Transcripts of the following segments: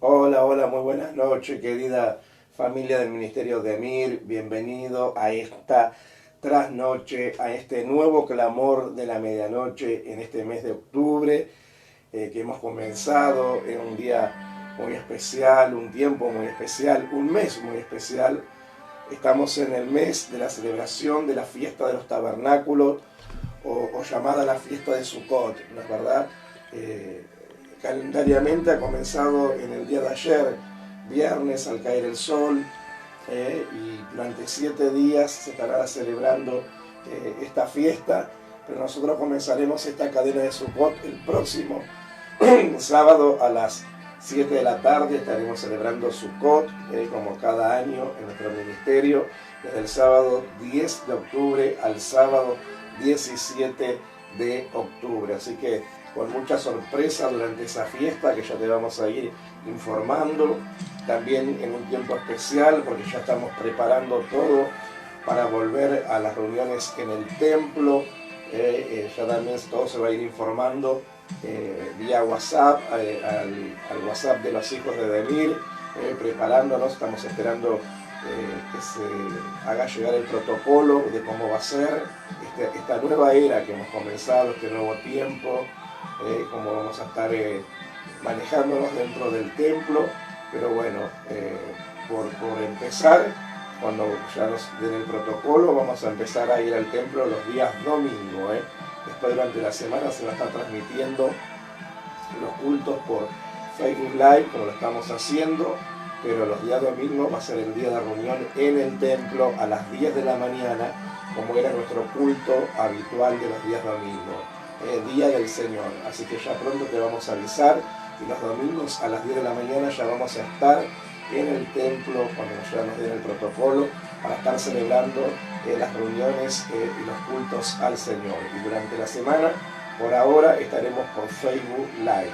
Hola, hola, muy buenas noches, querida familia del Ministerio de Emir. Bienvenido a esta trasnoche, a este nuevo clamor de la medianoche en este mes de octubre que hemos comenzado en un día muy especial, un tiempo muy especial, un mes muy especial. Estamos en el mes de la celebración de la fiesta de los tabernáculos o llamada la fiesta de Sukkot, ¿no es verdad? Calendariamente ha comenzado en el día de ayer, viernes al caer el sol, y durante 7 días se estará celebrando esta fiesta, pero nosotros comenzaremos esta cadena de Sukkot el próximo sábado a las 7 de la tarde. Estaremos celebrando Sukkot como cada año en nuestro ministerio, desde el sábado 10 de octubre al sábado 17 de octubre, así que con mucha sorpresa durante esa fiesta que ya te vamos a ir informando, también en un tiempo especial porque ya estamos preparando todo para volver a las reuniones en el templo. Ya también todo se va a ir informando vía WhatsApp, al WhatsApp de los hijos de Demir, preparándonos. Estamos esperando que se haga llegar el protocolo de cómo va a ser esta nueva era que hemos comenzado, este nuevo tiempo, cómo vamos a estar manejándonos dentro del templo. Pero bueno, por empezar, cuando ya nos den el protocolo, vamos a empezar a ir al templo los días domingo. Después, durante la semana se va a estar transmitiendo los cultos por Facebook Live, como lo estamos haciendo, pero los días domingos va a ser el día de reunión en el templo a las 10 de la mañana, como era nuestro culto habitual de los días domingos, Día del Señor. Así que ya pronto te vamos a avisar, y los domingos a las 10 de la mañana ya vamos a estar en el templo cuando ya nos den el protocolo para estar celebrando las reuniones y los cultos al Señor. Y durante la semana, por ahora, estaremos por Facebook Live,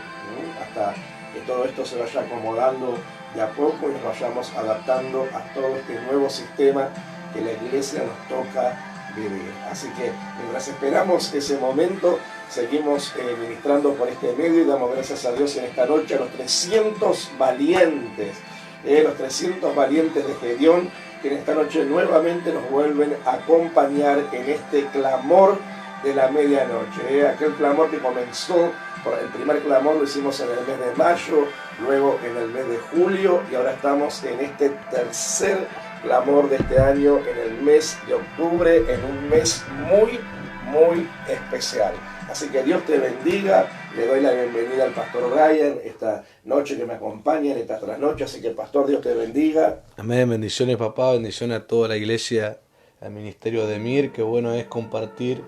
hasta que todo esto se vaya acomodando de a poco y nos vayamos adaptando a todo este nuevo sistema que la iglesia nos toca vivir. Así que mientras esperamos ese momento, seguimos ministrando por este medio y damos gracias a Dios en esta noche a los 300 valientes, los 300 valientes de Gedeón, que en esta noche nuevamente nos vuelven a acompañar en este clamor de la medianoche. Aquel clamor que comenzó, el primer clamor lo hicimos en el mes de mayo, luego en el mes de julio, y ahora estamos en este tercer clamor de este año, en el mes de octubre, en un mes muy, muy especial. Así que Dios te bendiga. Le doy la bienvenida al pastor Ryan esta noche que me acompaña en esta trasnoche. Así que, pastor, Dios te bendiga. Amén, bendiciones, papá, bendiciones a toda la iglesia, al ministerio de Emir. Qué bueno es compartir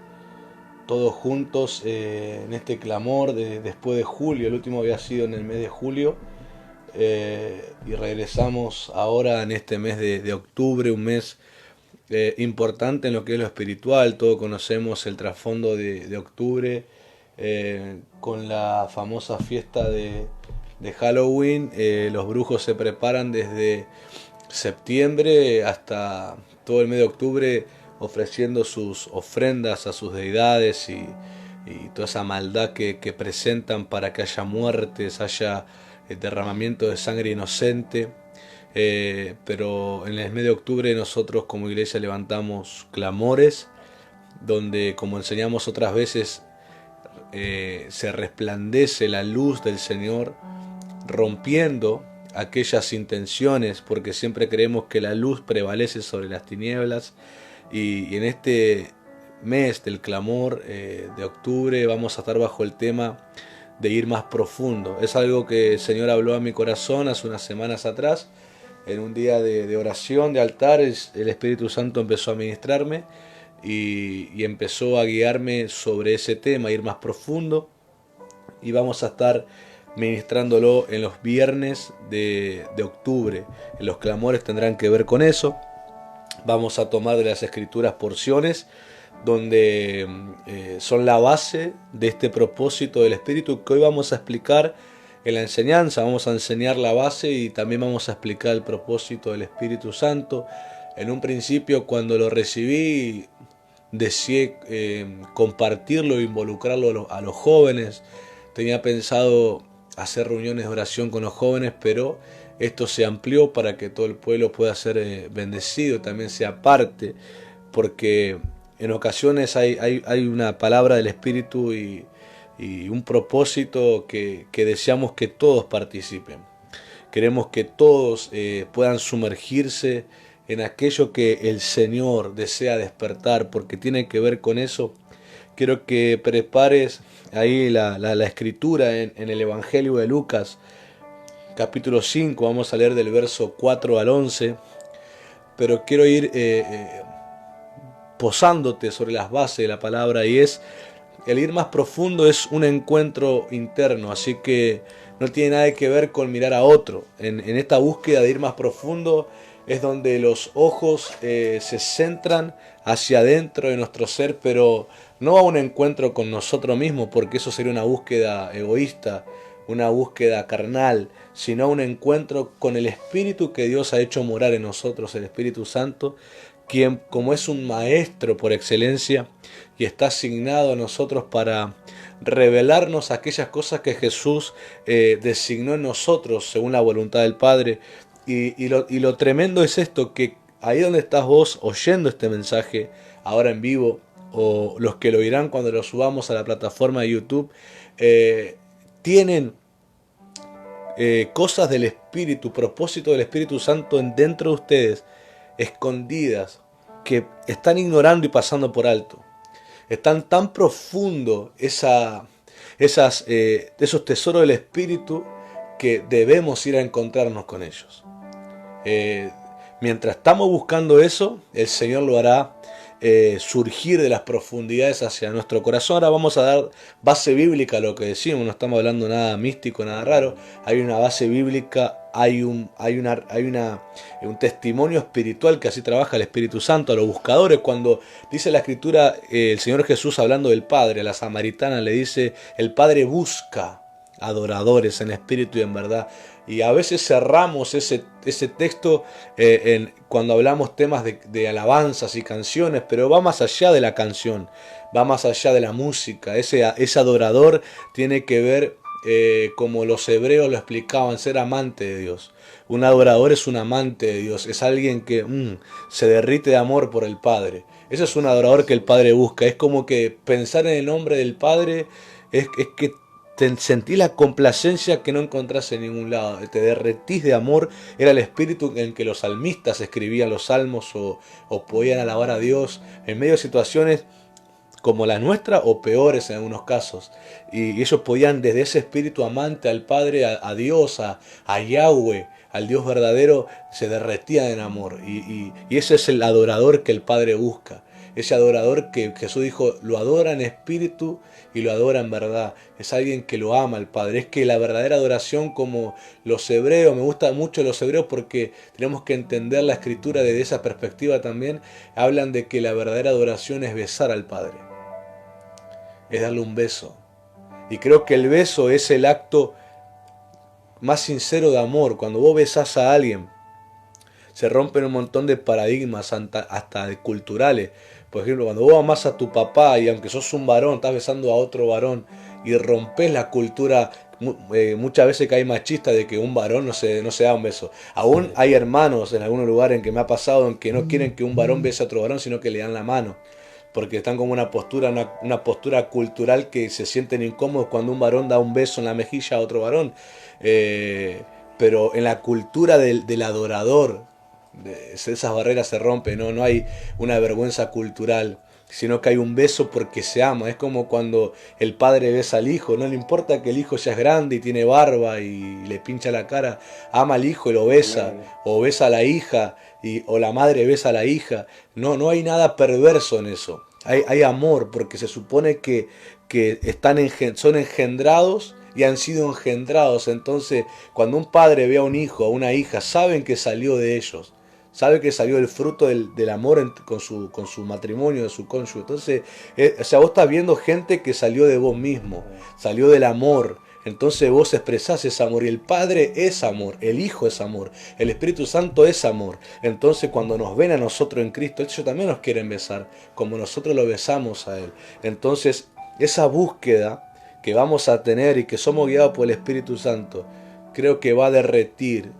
todos juntos en este clamor después de julio. El último había sido en el mes de julio, y regresamos ahora en este mes de octubre, un mes importante en lo que es lo espiritual. Todos conocemos el trasfondo de octubre, con la famosa fiesta de Halloween. Los brujos se preparan desde septiembre hasta todo el mes de octubre, ofreciendo sus ofrendas a sus deidades y toda esa maldad que presentan para que haya muertes, haya derramamiento de sangre inocente. Pero en el mes de octubre nosotros como iglesia levantamos clamores, donde, como enseñamos otras veces, se resplandece la luz del Señor, rompiendo aquellas intenciones, porque siempre creemos que la luz prevalece sobre las tinieblas. Y en este mes del clamor de octubre vamos a estar bajo el tema de ir más profundo. Es algo que el Señor habló a mi corazón hace unas semanas atrás. En un día de oración, de altar, el Espíritu Santo empezó a ministrarme y empezó a guiarme sobre ese tema, ir más profundo. Y vamos a estar ministrándolo en los viernes de octubre. Los clamores tendrán que ver con eso. Vamos a tomar de las Escrituras porciones donde son la base de este propósito del Espíritu que hoy vamos a explicar en la enseñanza. Vamos a enseñar la base y también vamos a explicar el propósito del Espíritu Santo. En un principio, cuando lo recibí, deseé compartirlo e involucrarlo a los jóvenes. Tenía pensado hacer reuniones de oración con los jóvenes, pero esto se amplió para que todo el pueblo pueda ser bendecido, también sea parte, porque en ocasiones hay una palabra del Espíritu y un propósito que deseamos que todos participen. Queremos que todos puedan sumergirse en aquello que el Señor desea despertar, porque tiene que ver con eso. Quiero que prepares ahí la escritura en el Evangelio de Lucas, capítulo 5, vamos a leer del verso 4 al 11, pero quiero ir posándote sobre las bases de la palabra, y es el ir más profundo es un encuentro interno, así que no tiene nada que ver con mirar a otro. En esta búsqueda de ir más profundo es donde los ojos se centran hacia adentro de nuestro ser, pero no a un encuentro con nosotros mismos, porque eso sería una búsqueda egoísta, una búsqueda carnal, sino un encuentro con el Espíritu que Dios ha hecho morar en nosotros, el Espíritu Santo, quien, como es un maestro por excelencia y está asignado a nosotros para revelarnos aquellas cosas que Jesús designó en nosotros según la voluntad del Padre. Y lo tremendo es esto, que ahí donde estás vos oyendo este mensaje ahora en vivo, o los que lo oirán cuando lo subamos a la plataforma de YouTube, tienen cosas del Espíritu, propósito del Espíritu Santo dentro de ustedes, escondidas, que están ignorando y pasando por alto. Están tan profundo esos tesoros del Espíritu que debemos ir a encontrarnos con ellos. Mientras estamos buscando eso, el Señor lo hará surgir de las profundidades hacia nuestro corazón. Ahora vamos a dar base bíblica a lo que decimos, no estamos hablando nada místico, nada raro. Hay una base bíblica, hay un testimonio espiritual que así trabaja el Espíritu Santo a los buscadores. Cuando dice la Escritura, el Señor Jesús hablando del Padre, a la samaritana le dice, el Padre busca adoradores en espíritu y en verdad. Y a veces cerramos ese texto cuando hablamos temas de alabanzas y canciones, pero va más allá de la canción, va más allá de la música. Ese adorador tiene que ver, como los hebreos lo explicaban, ser amante de Dios. Un adorador es un amante de Dios, es alguien que se derrite de amor por el Padre. Ese es un adorador que el Padre busca. Es como que pensar en el nombre del Padre es que sentí la complacencia que no encontrás en ningún lado, te derretís de amor. Era el espíritu en que los salmistas escribían los salmos o podían alabar a Dios en medio de situaciones como la nuestra o peores en algunos casos, y ellos podían desde ese espíritu amante al Padre, a Dios, a Yahweh, al Dios verdadero, se derretían en amor, y ese es el adorador que el Padre busca. Ese adorador que Jesús dijo, lo adora en espíritu y lo adora en verdad. Es alguien que lo ama al Padre. Es que la verdadera adoración, como los hebreos, me gustan mucho los hebreos porque tenemos que entender la Escritura desde esa perspectiva también. Hablan de que la verdadera adoración es besar al Padre. Es darle un beso. Y creo que el beso es el acto más sincero de amor. Cuando vos besás a alguien, se rompen un montón de paradigmas, hasta culturales. Por ejemplo, cuando vos amás a tu papá y aunque sos un varón, estás besando a otro varón y rompes la cultura muchas veces que hay machistas de que un varón no se da un beso. Aún hay hermanos en algunos lugares en que me ha pasado en que no quieren que un varón bese a otro varón, sino que le dan la mano. Porque están como una postura cultural que se sienten incómodos cuando un varón da un beso en la mejilla a otro varón. Pero en la cultura del adorador, esas barreras se rompen, ¿no? No hay una vergüenza cultural, sino que hay un beso porque se ama. Es como cuando el padre besa al hijo, no le importa que el hijo ya es grande y tiene barba y le pincha la cara, ama al hijo y lo besa, o besa a la hija, o la madre besa a la hija. No hay nada perverso en eso. Hay amor, porque se supone que son engendrados y han sido engendrados. Entonces, cuando un padre ve a un hijo, a una hija, saben que salió de ellos. Sabe que salió el fruto del amor con su matrimonio, de su cónyuge. Entonces, o sea, vos estás viendo gente que salió de vos mismo, salió del amor. Entonces vos expresás ese amor y el Padre es amor, el Hijo es amor, el Espíritu Santo es amor. Entonces cuando nos ven a nosotros en Cristo, ellos también nos quieren besar, como nosotros lo besamos a Él. Entonces esa búsqueda que vamos a tener y que somos guiados por el Espíritu Santo, creo que va a derretir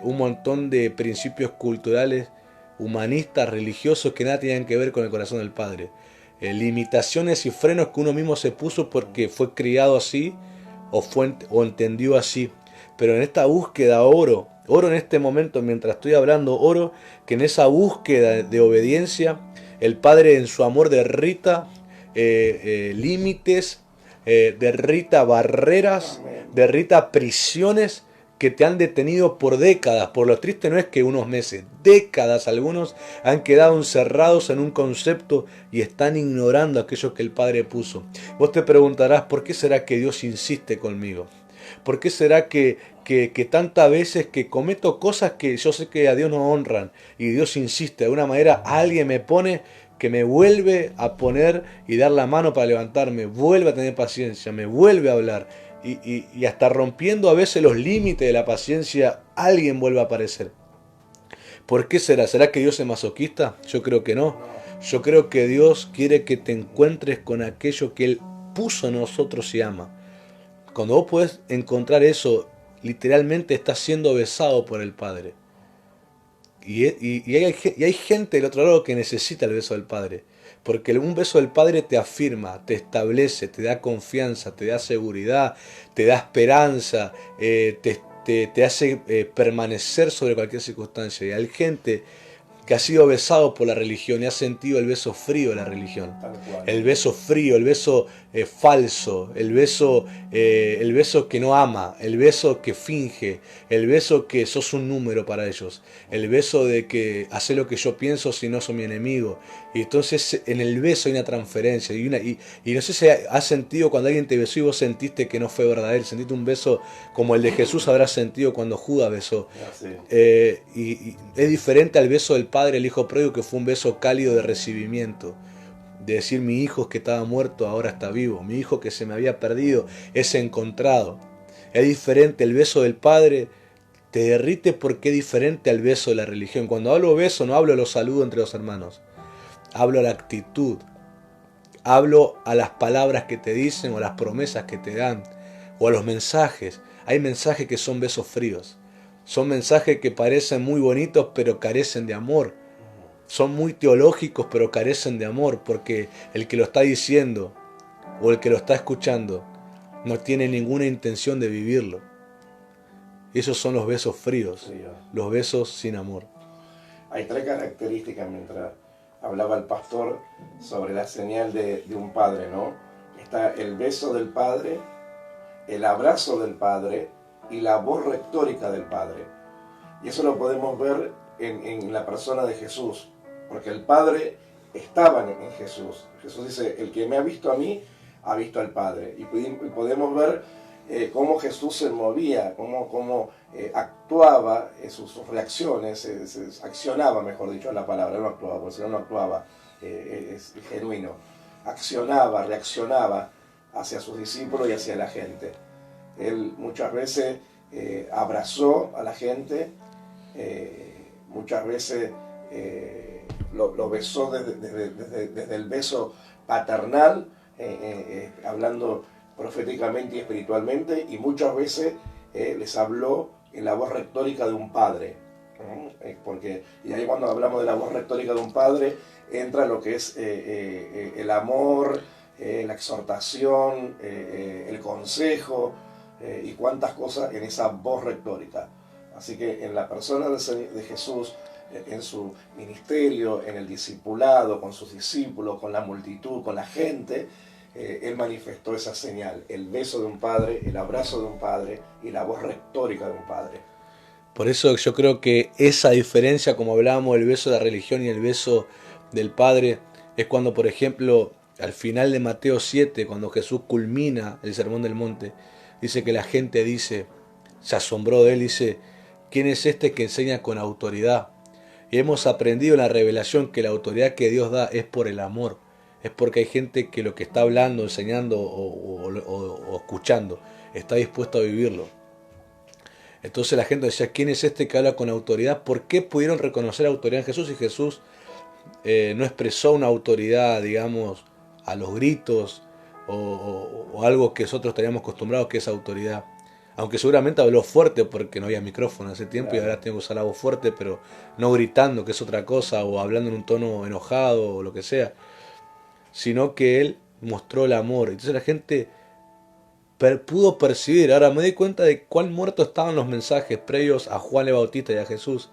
un montón de principios culturales, humanistas, religiosos que nada tienen que ver con el corazón del Padre. Limitaciones y frenos que uno mismo se puso porque fue criado así o entendió así. Pero en esta búsqueda oro en este momento mientras estoy hablando, oro que en esa búsqueda de obediencia el Padre en su amor derrita límites, derrita barreras, derrita prisiones que te han detenido por décadas. Por lo triste no es que unos meses, décadas algunos han quedado encerrados en un concepto y están ignorando aquello que el Padre puso. Vos te preguntarás, ¿por qué será que Dios insiste conmigo? ¿Por qué será que tantas veces que cometo cosas que yo sé que a Dios no honran y Dios insiste? De alguna manera alguien me pone que me vuelve a poner y dar la mano para levantarme, vuelve a tener paciencia, me vuelve a hablar. Y hasta rompiendo a veces los límites de la paciencia, alguien vuelve a aparecer. ¿Por qué será? ¿Será que Dios es masoquista? Yo creo que no. Yo creo que Dios quiere que te encuentres con aquello que Él puso en nosotros y ama. Cuando vos podés encontrar eso, literalmente estás siendo besado por el Padre. Y hay gente del otro lado que necesita el beso del Padre. Porque un beso del Padre te afirma, te establece, te da confianza, te da seguridad, te da esperanza, te hace permanecer sobre cualquier circunstancia. Y hay gente que ha sido besado por la religión y ha sentido el beso frío de la religión. El beso frío, el beso falso, el beso que no ama, el beso que finge, el beso que sos un número para ellos, el beso de que hace lo que yo pienso si no soy mi enemigo. Y entonces en el beso hay una transferencia y no sé si has sentido cuando alguien te besó y vos sentiste que no fue verdadero, sentiste un beso como el de Jesús habrás sentido cuando Judas besó. Y es diferente al beso del Padre, el Hijo pródigo, que fue un beso cálido de recibimiento. De decir, mi hijo que estaba muerto ahora está vivo, mi hijo que se me había perdido es encontrado. Es diferente, el beso del Padre te derrite porque es diferente al beso de la religión. Cuando hablo beso no hablo de los saludos entre los hermanos, hablo a la actitud, hablo a las palabras que te dicen o a las promesas que te dan o a los mensajes. Hay mensajes que son besos fríos, son mensajes que parecen muy bonitos pero carecen de amor. Son muy teológicos pero carecen de amor, porque el que lo está diciendo o el que lo está escuchando no tiene ninguna intención de vivirlo. Esos son los besos fríos, los besos sin amor. Hay tres características mientras hablaba el pastor sobre la señal de un padre, ¿no? Está el beso del Padre, el abrazo del Padre y la voz retórica del Padre. Y eso lo podemos ver en la persona de Jesús. Porque el Padre estaba en Jesús. Jesús dice, el que me ha visto a mí, ha visto al Padre. Y podemos ver cómo Jesús se movía, cómo actuaba, sus reacciones, accionaba, mejor dicho, la palabra, no actuaba, porque si no actuaba, es genuino. Accionaba, reaccionaba hacia sus discípulos y hacia la gente. Él muchas veces abrazó a la gente, muchas veces lo besó desde el beso paternal, hablando proféticamente y espiritualmente, y muchas veces les habló en la voz retórica de un padre. Y ahí cuando hablamos de la voz retórica de un padre, entra lo que es el amor, la exhortación, el consejo y cuántas cosas en esa voz retórica. Así que en la persona de Jesús, en su ministerio, en el discipulado, con sus discípulos, con la multitud, con la gente, él manifestó esa señal, el beso de un padre, el abrazo de un padre y la voz retórica de un padre. Por eso yo creo que esa diferencia, como hablábamos, el beso de la religión y el beso del Padre, es cuando, por ejemplo, al final de Mateo 7, cuando Jesús culmina el Sermón del Monte, dice que la gente dice, se asombró de él, dice, ¿quién es este que enseña con autoridad? Y hemos aprendido en la revelación que la autoridad que Dios da es por el amor, es porque hay gente que lo que está hablando, enseñando o escuchando, está dispuesto a vivirlo. Entonces la gente decía, ¿quién es este que habla con autoridad? ¿Por qué pudieron reconocer autoridad en Jesús? Y Jesús no expresó una autoridad, digamos, a los gritos o algo que nosotros estaríamos acostumbrados, que es autoridad. Aunque seguramente habló fuerte porque no había micrófono en ese tiempo, claro. Y ahora tengo que usar la voz fuerte, pero no gritando, que es otra cosa, o hablando en un tono enojado o lo que sea, sino que él mostró el amor. Entonces la gente pudo percibir. Ahora me di cuenta de cuán muertos estaban los mensajes previos a Juan el Bautista y a Jesús,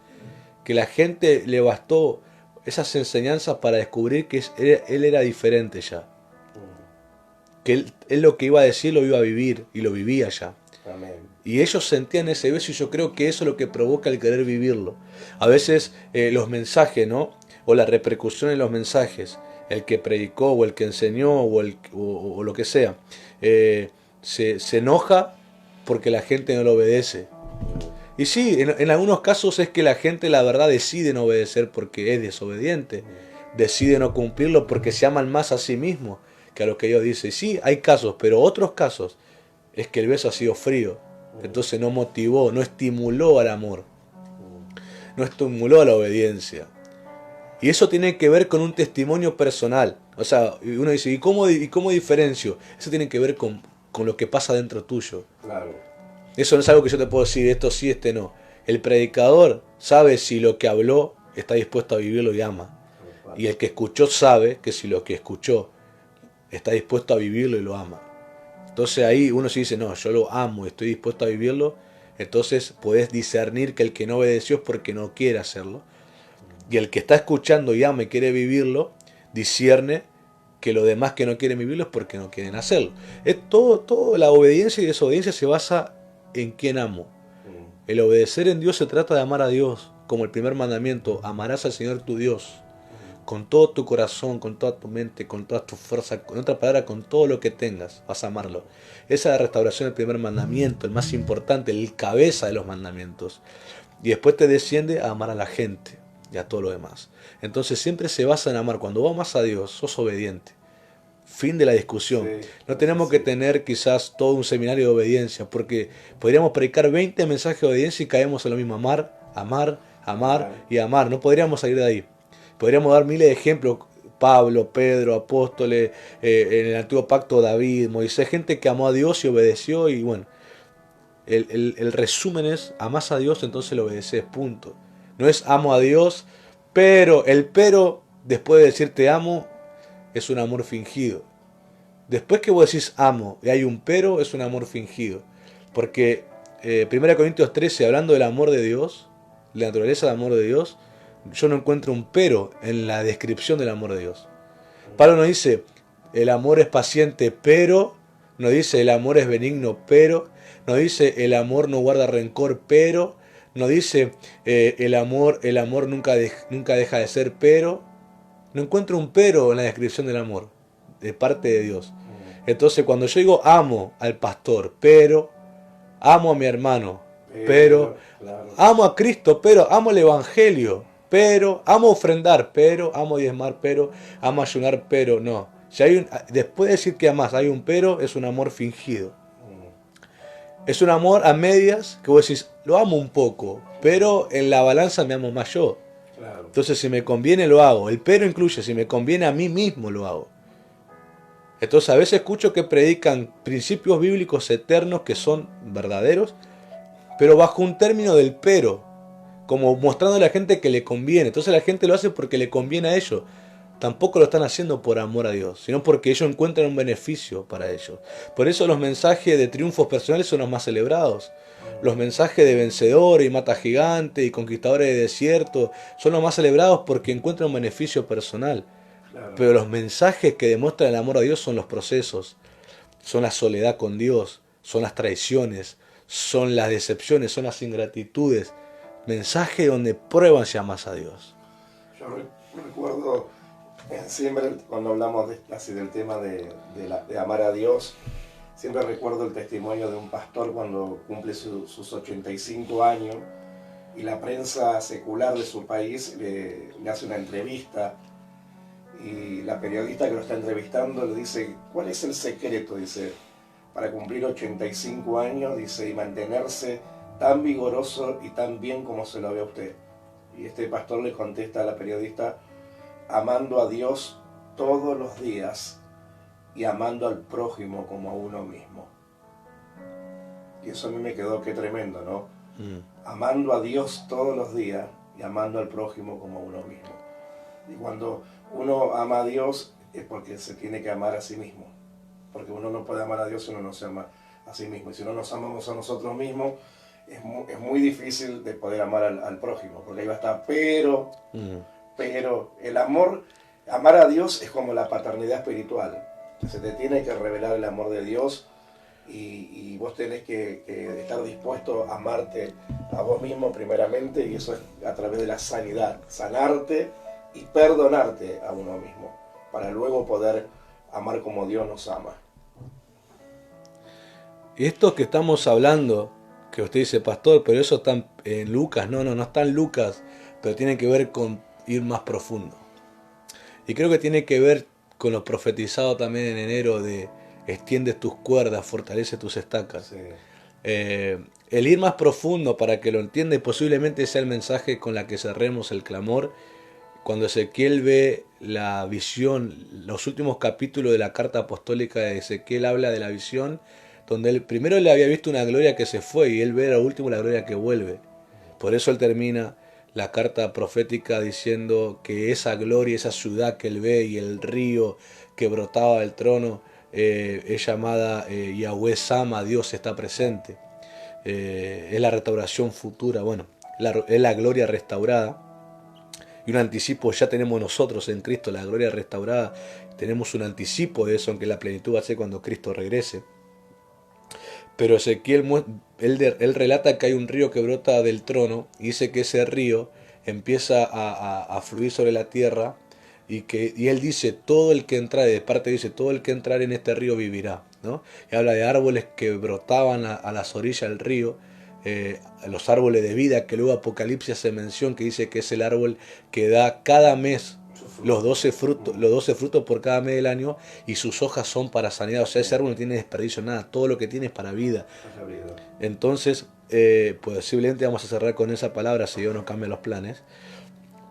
que la gente le bastó esas enseñanzas para descubrir que él era diferente ya, que él lo que iba a decir lo iba a vivir y lo vivía ya. Amén. Y ellos sentían ese beso y yo creo que eso es lo que provoca el querer vivirlo. A veces los mensajes, ¿no? O la repercusión en los mensajes, el que predicó o el que enseñó o lo que sea, se enoja porque la gente no lo obedece. Y sí, en algunos casos es que la gente la verdad decide no obedecer porque es desobediente, decide no cumplirlo porque se aman más a sí mismos que a lo que Dios dice. Sí, hay casos, pero otros casos es que el beso ha sido frío, entonces no motivó, no estimuló al amor, no estimuló a la obediencia. Y eso tiene que ver con un testimonio personal. O sea, uno dice, ¿y cómo diferencio? Eso tiene que ver con lo que pasa dentro tuyo. Claro. Eso no es algo que yo te puedo decir, esto sí, este no. El predicador sabe si lo que habló está dispuesto a vivirlo y ama. Y el que escuchó sabe que si lo que escuchó está dispuesto a vivirlo y lo ama. Entonces ahí uno se dice, no, yo lo amo, estoy dispuesto a vivirlo. Entonces podés discernir que el que no obedeció es porque no quiere hacerlo. Y el que está escuchando y ama y quiere vivirlo, discierne que los demás que no quieren vivirlo es porque no quieren hacerlo. Es todo la obediencia y desobediencia se basa en quién amo. El obedecer en Dios se trata de amar a Dios, como el primer mandamiento, amarás al Señor tu Dios, con todo tu corazón, con toda tu mente, con toda tu fuerza, en otra palabra, con todo lo que tengas, vas a amarlo. Esa es la restauración del primer mandamiento, el más importante, el cabeza de los mandamientos. Y después te desciende a amar a la gente y a todo lo demás. Entonces siempre se basa en amar. Cuando vos amas a Dios, sos obediente. Fin de la discusión. Sí, no tenemos que tener quizás todo un seminario de obediencia, porque podríamos predicar 20 mensajes de obediencia y caemos en lo mismo. Amar, amar, amar y amar. No podríamos salir de ahí. Podríamos dar miles de ejemplos. Pablo, Pedro, apóstoles, en el antiguo pacto David, Moisés, gente que amó a Dios y obedeció. Y bueno, el resumen es, amás a Dios, entonces lo obedeces, punto. No es amo a Dios, pero después de decir te amo, es un amor fingido. Después que vos decís amo y hay un pero, es un amor fingido. Porque 1 Corintios 13, hablando del amor de Dios, la naturaleza del amor de Dios, yo no encuentro un pero en la descripción del amor de Dios. Pablo no dice el amor es paciente, pero, no dice el amor es benigno, pero, no dice el amor no guarda rencor, pero, no dice el amor nunca deja de ser, pero. No encuentro un pero en la descripción del amor de parte de Dios. Entonces cuando yo digo amo al pastor, pero amo a mi hermano, pero claro. Amo a Cristo, pero amo el evangelio, pero amo ofrendar, pero amo diezmar, pero amo ayunar, pero no. Si hay después de decir que amas hay un pero, es un amor fingido. Es un amor a medias que vos decís, lo amo un poco, pero en la balanza me amo más yo. Claro. Entonces si me conviene lo hago. El pero incluye, si me conviene a mí mismo lo hago. Entonces a veces escucho que predican principios bíblicos eternos que son verdaderos, pero bajo un término del pero, como mostrando a la gente que le conviene. Entonces la gente lo hace porque le conviene a ellos. Tampoco lo están haciendo por amor a Dios, sino porque ellos encuentran un beneficio para ellos. Por eso los mensajes de triunfos personales son los más celebrados. Los mensajes de vencedor y mata gigante y conquistadores de desierto son los más celebrados porque encuentran un beneficio personal. Claro. Pero los mensajes que demuestran el amor a Dios son los procesos, son la soledad con Dios, son las traiciones, son las decepciones, son las ingratitudes. Mensaje donde prueban si amas a Dios. Yo recuerdo siempre cuando hablamos así del tema de amar a Dios, siempre recuerdo el testimonio de un pastor cuando cumple sus 85 años y la prensa secular de su país le hace una entrevista y la periodista que lo está entrevistando le dice, ¿cuál es el secreto? Dice, para cumplir 85 años, dice, y mantenerse tan vigoroso y tan bien como se lo ve a usted. Y este pastor le contesta a la periodista, amando a Dios todos los días y amando al prójimo como a uno mismo. Y eso a mí me quedó que tremendo, ¿no? Amando a Dios todos los días y amando al prójimo como a uno mismo. Y cuando uno ama a Dios es porque se tiene que amar a sí mismo. Porque uno no puede amar a Dios si uno no se ama a sí mismo. Y si no nos amamos a nosotros mismos, es muy difícil de poder amar al prójimo. Porque ahí va a estar, pero el amor, amar a Dios es como la paternidad espiritual. Se te tiene que revelar el amor de Dios y vos tenés que estar dispuesto a amarte a vos mismo primeramente, y eso es a través de la sanidad, sanarte y perdonarte a uno mismo, para luego poder amar como Dios nos ama. Y esto que estamos hablando, que usted dice, pastor, pero eso está en Lucas, no está en Lucas, pero tiene que ver con ir más profundo. Y creo que tiene que ver con lo profetizado también en enero de extiendes tus cuerdas, fortalece tus estacas. Sí. El ir más profundo, para que lo entienda, y posiblemente sea el mensaje con la que cerremos el clamor, cuando Ezequiel ve la visión, los últimos capítulos de la carta apostólica de Ezequiel habla de la visión, donde él primero le había visto una gloria que se fue y él ve a lo último la gloria que vuelve. Por eso él termina la carta profética diciendo que esa gloria, esa ciudad que él ve y el río que brotaba del trono es llamada Yahweh Sama, Dios está presente. Es la restauración futura, bueno, es la gloria restaurada. Y un anticipo ya tenemos nosotros en Cristo, la gloria restaurada. Tenemos un anticipo de eso, aunque la plenitud va a ser cuando Cristo regrese. Pero Ezequiel, él relata que hay un río que brota del trono y dice que ese río empieza a fluir sobre la tierra y él dice, todo el que entrare, de parte dice, todo el que entrare en este río vivirá, ¿no? Y habla de árboles que brotaban a las orillas del río, los árboles de vida, que luego Apocalipsis hace mención, que dice que es el árbol que da cada mes los 12 frutos por cada mes del año, y sus hojas son para sanidad. O sea, ese árbol no tiene desperdicio, nada, todo lo que tiene es para vida. Entonces, posiblemente vamos a cerrar con esa palabra si Dios nos cambia los planes.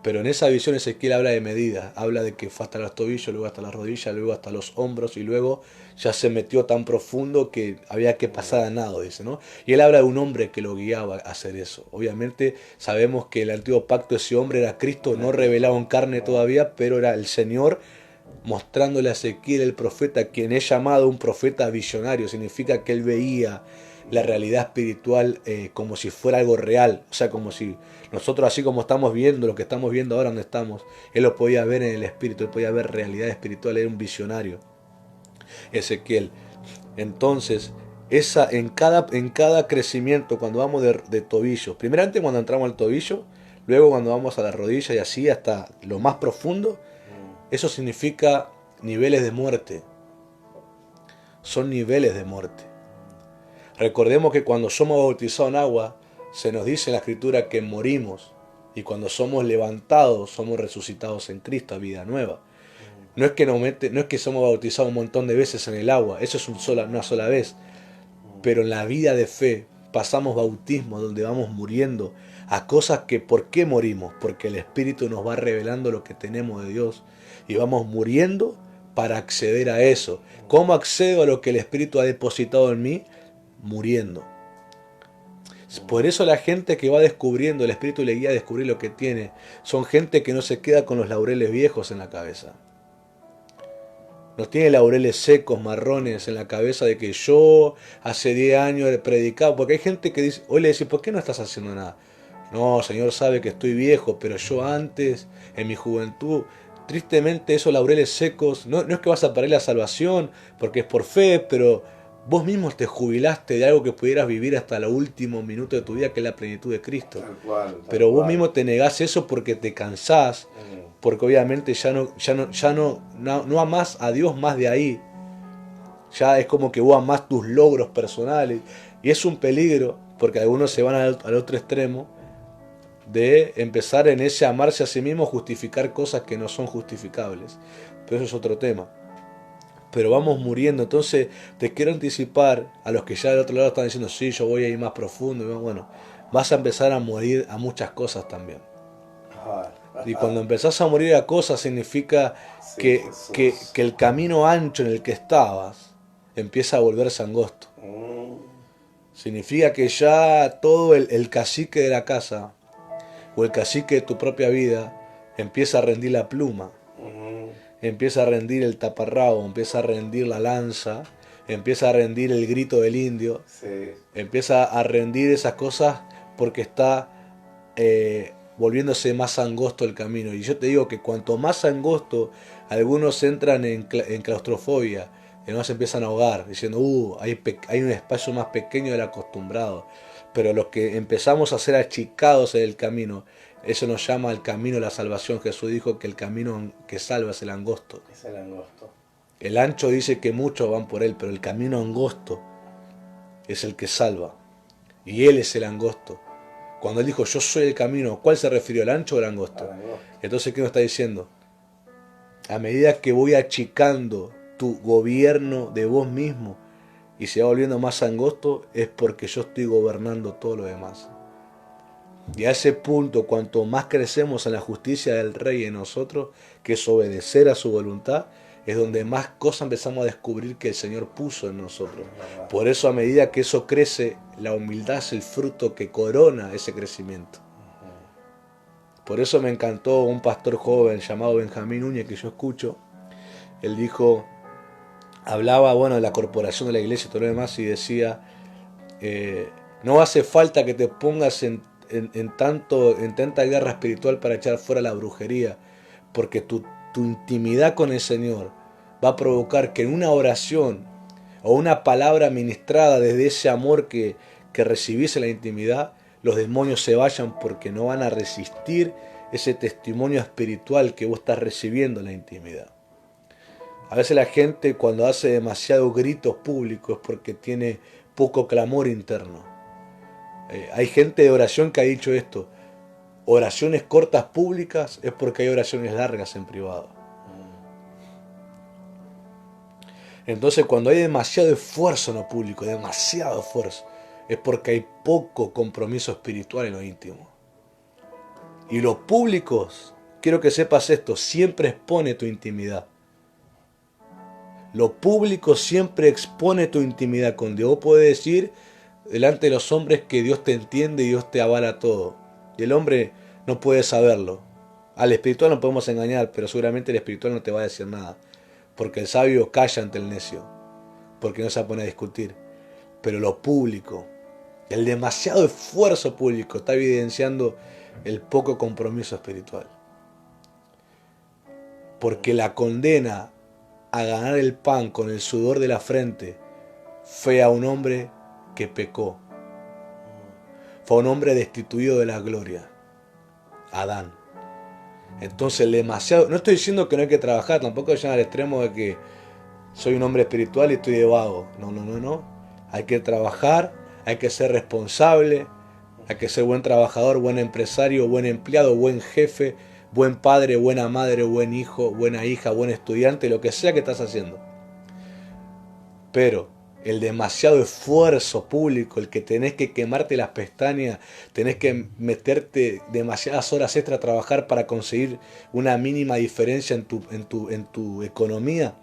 Pero en esa visión Ezequiel habla de medidas, habla de que fue hasta los tobillos, luego hasta las rodillas, luego hasta los hombros, y luego ya se metió tan profundo que había que pasar a nado, dice, ¿no? Y él habla de un hombre que lo guiaba a hacer eso. Obviamente sabemos que el antiguo pacto, ese hombre era Cristo, no revelado en carne todavía, pero era el Señor mostrándole a Ezequiel, el profeta, quien es llamado un profeta visionario. Significa que él veía la realidad espiritual como si fuera algo real, o sea, como si nosotros, así como estamos viendo lo que estamos viendo ahora donde estamos, él lo podía ver en el espíritu, él podía ver realidad espiritual, era un visionario, Ezequiel. Entonces, en cada crecimiento, cuando vamos de tobillos, primeramente cuando entramos al tobillo, luego cuando vamos a la rodilla y así hasta lo más profundo, eso significa niveles de muerte, son niveles de muerte. Recordemos que cuando somos bautizados en agua, se nos dice en la Escritura que morimos, y cuando somos levantados, somos resucitados en Cristo a vida nueva. No es que somos bautizados un montón de veces en el agua, eso es una sola vez, pero en la vida de fe pasamos bautismo donde vamos muriendo a cosas que, ¿por qué morimos? Porque el Espíritu nos va revelando lo que tenemos de Dios, y vamos muriendo para acceder a eso. ¿Cómo accedo a lo que el Espíritu ha depositado en mí? Muriendo. Por eso la gente que va descubriendo, el Espíritu le guía a descubrir lo que tiene, son gente que no se queda con los laureles viejos en la cabeza. No tiene laureles secos, marrones en la cabeza de que yo hace 10 años he predicado. Porque hay gente que dice, hoy le dice, ¿por qué no estás haciendo nada? No, Señor sabe que estoy viejo, pero yo antes, en mi juventud, tristemente esos laureles secos, no es que vas a perder la salvación, porque es por fe, pero vos mismo te jubilaste de algo que pudieras vivir hasta el último minuto de tu vida, que es la plenitud de Cristo. Pero vos mismo te negás eso porque te cansás, porque obviamente ya no amás a Dios más de ahí. Ya es como que vos amás tus logros personales. Y es un peligro, porque algunos se van al otro extremo, de empezar en ese amarse a sí mismo, justificar cosas que no son justificables. Pero eso es otro tema. Pero vamos muriendo. Entonces te quiero anticipar a los que ya del otro lado están diciendo, sí, yo voy a ir más profundo. Y bueno, vas a empezar a morir a muchas cosas también. Y cuando empezás a morir a cosas significa que el camino ancho en el que estabas empieza a volverse angosto. Significa que ya todo el cacique de la casa o el cacique de tu propia vida empieza a rendir la pluma, empieza a rendir el taparrabo, empieza a rendir la lanza, empieza a rendir el grito del indio, empieza a rendir esas cosas porque está volviéndose más angosto el camino. Y yo te digo que cuanto más angosto, algunos entran en claustrofobia, y no se empiezan a ahogar, diciendo, hay un espacio más pequeño del acostumbrado. Pero los que empezamos a ser achicados en el camino, eso nos llama el camino de la salvación. Jesús dijo que el camino que salva es el angosto. Es el angosto. El ancho dice que muchos van por él, pero el camino angosto es el que salva. Y él es el angosto. Cuando él dijo, yo soy el camino, ¿cuál se refirió, el ancho o el angosto? Entonces, ¿qué nos está diciendo? A medida que voy achicando tu gobierno de vos mismo y se va volviendo más angosto, es porque yo estoy gobernando todo lo demás. Y a ese punto, cuanto más crecemos en la justicia del Rey en nosotros, que es obedecer a su voluntad, es donde más cosas empezamos a descubrir que el Señor puso en nosotros. Por eso, a medida que eso crece, la humildad es el fruto que corona ese crecimiento. Por eso me encantó un pastor joven llamado Benjamín Núñez, que yo escucho. Él dijo, hablaba de la corporación de la iglesia y todo lo demás, y decía, no hace falta que te pongas en tanta guerra espiritual para echar fuera la brujería, porque tu intimidad con el Señor va a provocar que en una oración o una palabra ministrada desde ese amor que recibís en la intimidad, los demonios se vayan, porque no van a resistir ese testimonio espiritual que vos estás recibiendo en la intimidad. A veces la gente, cuando hace demasiados gritos públicos, es porque tiene poco clamor interno. Hay gente de oración que ha dicho esto: oraciones cortas públicas es porque hay oraciones largas en privado. Entonces, cuando hay demasiado esfuerzo en lo público, demasiado esfuerzo, es porque hay poco compromiso espiritual en lo íntimo. Y los públicos, quiero que sepas esto, siempre expone tu intimidad. Lo público siempre expone tu intimidad con Dios. Vos podés decir delante de los hombres que Dios te entiende y Dios te avala todo. Y el hombre no puede saberlo. Al espiritual no podemos engañar, pero seguramente el espiritual no te va a decir nada. Porque el sabio calla ante el necio, porque no se pone a discutir. Pero lo público, el demasiado esfuerzo público, está evidenciando el poco compromiso espiritual. Porque la condena a ganar el pan con el sudor de la frente fue a un hombre que pecó. Fue a un hombre destituido de la gloria, Adán. Entonces el demasiado, no estoy diciendo que no hay que trabajar, tampoco llegar al extremo de que soy un hombre espiritual y estoy de vago. No. Hay que trabajar, hay que ser responsable, hay que ser buen trabajador, buen empresario, buen empleado, buen jefe, buen padre, buena madre, buen hijo, buena hija, buen estudiante, lo que sea que estás haciendo. Pero el demasiado esfuerzo público, el que tenés que quemarte las pestañas, tenés que meterte demasiadas horas extra a trabajar para conseguir una mínima diferencia en tu economía,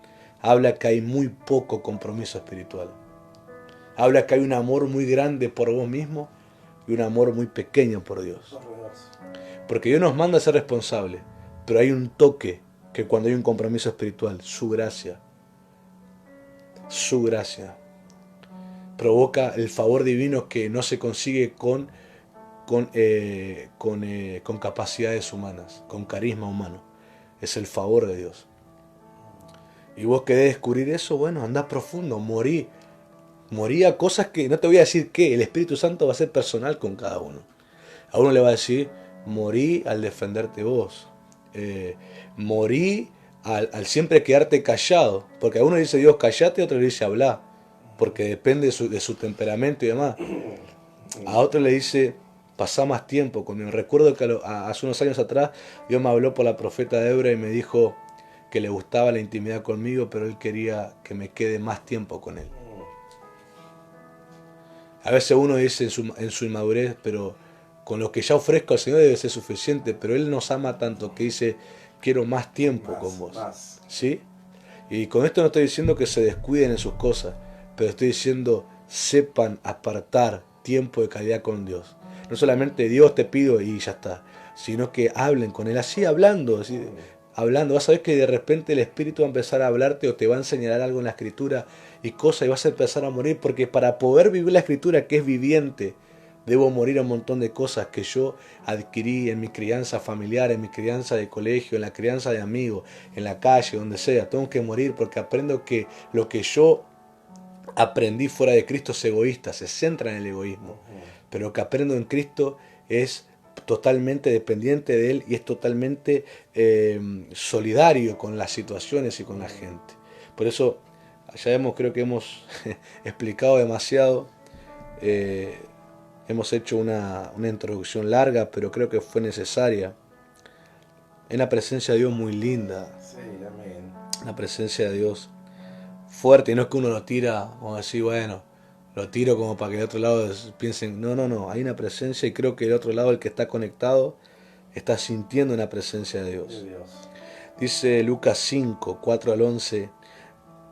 habla que hay muy poco compromiso espiritual. Habla que hay un amor muy grande por vos mismo y un amor muy pequeño por Dios. Porque Dios nos manda a ser responsables, pero hay un toque que cuando hay un compromiso espiritual, su gracia provoca el favor divino que no se consigue con capacidades humanas, con carisma humano. Es el favor de Dios. Y vos querés descubrir eso, bueno, andá profundo, morí a cosas que, no te voy a decir qué, el Espíritu Santo va a ser personal con cada uno. A uno le va a decir, morí al defenderte vos, morí al siempre quedarte callado, porque a uno le dice Dios callate, a otro le dice habla, porque depende de su temperamento y demás. A otro le dice pasá más tiempo conmigo. Recuerdo que hace unos años atrás Dios me habló por la profeta Débora y me dijo que le gustaba la intimidad conmigo, pero él quería que me quede más tiempo con él. A veces uno dice en su inmadurez, pero con lo que ya ofrezco al Señor debe ser suficiente, pero Él nos ama tanto que dice, quiero más tiempo con vos. ¿Sí? Y con esto no estoy diciendo que se descuiden en sus cosas, pero estoy diciendo, sepan apartar tiempo de calidad con Dios. No solamente Dios te pido y ya está, sino que hablen con Él, así hablando, hablando. Vas a ver que de repente el Espíritu va a empezar a hablarte o te va a enseñar algo en la Escritura y cosas, y vas a empezar a morir, porque para poder vivir la Escritura que es viviente, debo morir a un montón de cosas que yo adquirí en mi crianza familiar, en mi crianza de colegio, en la crianza de amigos, en la calle, donde sea. Tengo que morir porque aprendo que lo que yo aprendí fuera de Cristo es egoísta, se centra en el egoísmo. Pero lo que aprendo en Cristo es totalmente dependiente de Él y es totalmente solidario con las situaciones y con la gente. Por eso, creo que hemos explicado demasiado. Hemos hecho una introducción larga, pero creo que fue necesaria. Es una presencia de Dios muy linda. Sí, amén. Una presencia de Dios fuerte. Y no es que uno lo tira, como decir, bueno, lo tiro como para que el otro lado piensen. No. Hay una presencia y creo que el otro lado, el que está conectado, está sintiendo una presencia de Dios. Dice Lucas 5, 4 al 11.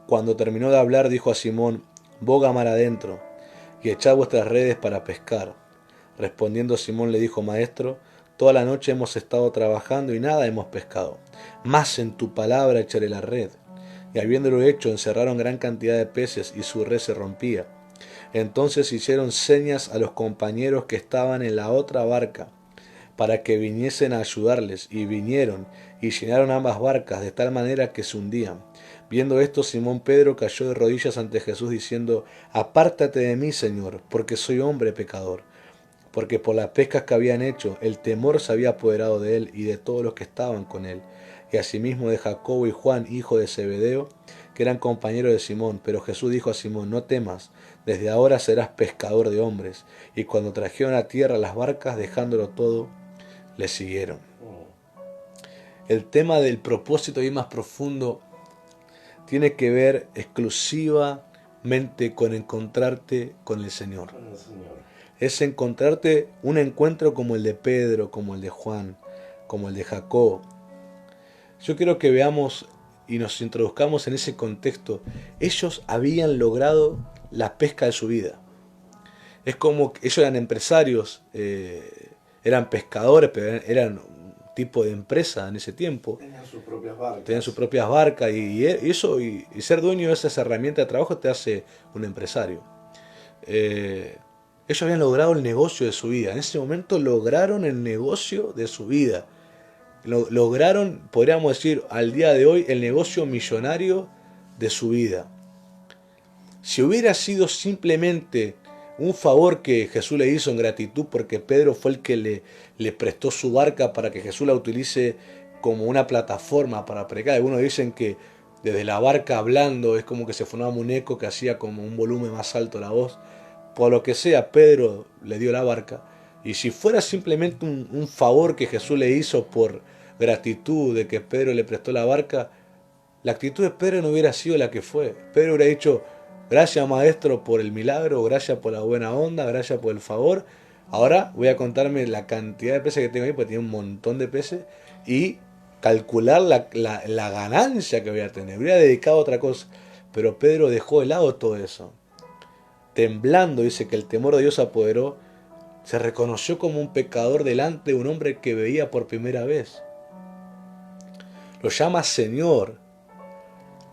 Cuando terminó de hablar, dijo a Simón, boga mar adentro y echad vuestras redes para pescar. Respondiendo Simón le dijo, Maestro, toda la noche hemos estado trabajando y nada hemos pescado, mas en tu palabra echaré la red. Y habiéndolo hecho, encerraron gran cantidad de peces y su red se rompía. Entonces hicieron señas a los compañeros que estaban en la otra barca, para que viniesen a ayudarles, y vinieron, y llenaron ambas barcas de tal manera que se hundían. Viendo esto, Simón Pedro cayó de rodillas ante Jesús diciendo, apártate de mí, Señor, porque soy hombre pecador. Porque por las pescas que habían hecho, el temor se había apoderado de él y de todos los que estaban con él, y asimismo de Jacobo y Juan, hijo de Zebedeo, que eran compañeros de Simón. Pero Jesús dijo a Simón, no temas, desde ahora serás pescador de hombres. Y cuando trajeron a tierra las barcas, dejándolo todo, le siguieron. El tema del propósito y más profundo tiene que ver exclusivamente con encontrarte con el Señor. Es encontrarte un encuentro como el de Pedro, como el de Juan, como el de Jacob. Yo quiero que veamos y nos introduzcamos en ese contexto. Ellos habían logrado la pesca de su vida. Es como que ellos eran empresarios, eran pescadores, pero eran un tipo de empresa en ese tiempo. Tenían sus propias barcas. Tenían sus propias barcas y eso y ser dueño de esas herramientas de trabajo te hace un empresario. Ellos habían logrado el negocio de su vida. En ese momento lograron el negocio de su vida. Lograron, podríamos decir, al día de hoy, el negocio millonario de su vida. Si hubiera sido simplemente un favor que Jesús le hizo en gratitud porque Pedro fue el que le prestó su barca para que Jesús la utilice como una plataforma para predicar. Algunos dicen que desde la barca hablando es como que se formaba un eco que hacía como un volumen más alto la voz. Por lo que sea, Pedro le dio la barca. Y si fuera simplemente un favor que Jesús le hizo por gratitud de que Pedro le prestó la barca, la actitud de Pedro no hubiera sido la que fue. Pedro hubiera dicho, gracias maestro por el milagro, gracias por la buena onda, gracias por el favor. Ahora voy a contarme la cantidad de peces que tengo ahí, porque tiene un montón de peces, y calcular la ganancia que voy a tener. Hubiera dedicado a otra cosa. Pero Pedro dejó de lado todo eso. Temblando, dice que el temor de Dios apoderó. Se reconoció como un pecador delante de un hombre que veía por primera vez. Lo llama Señor.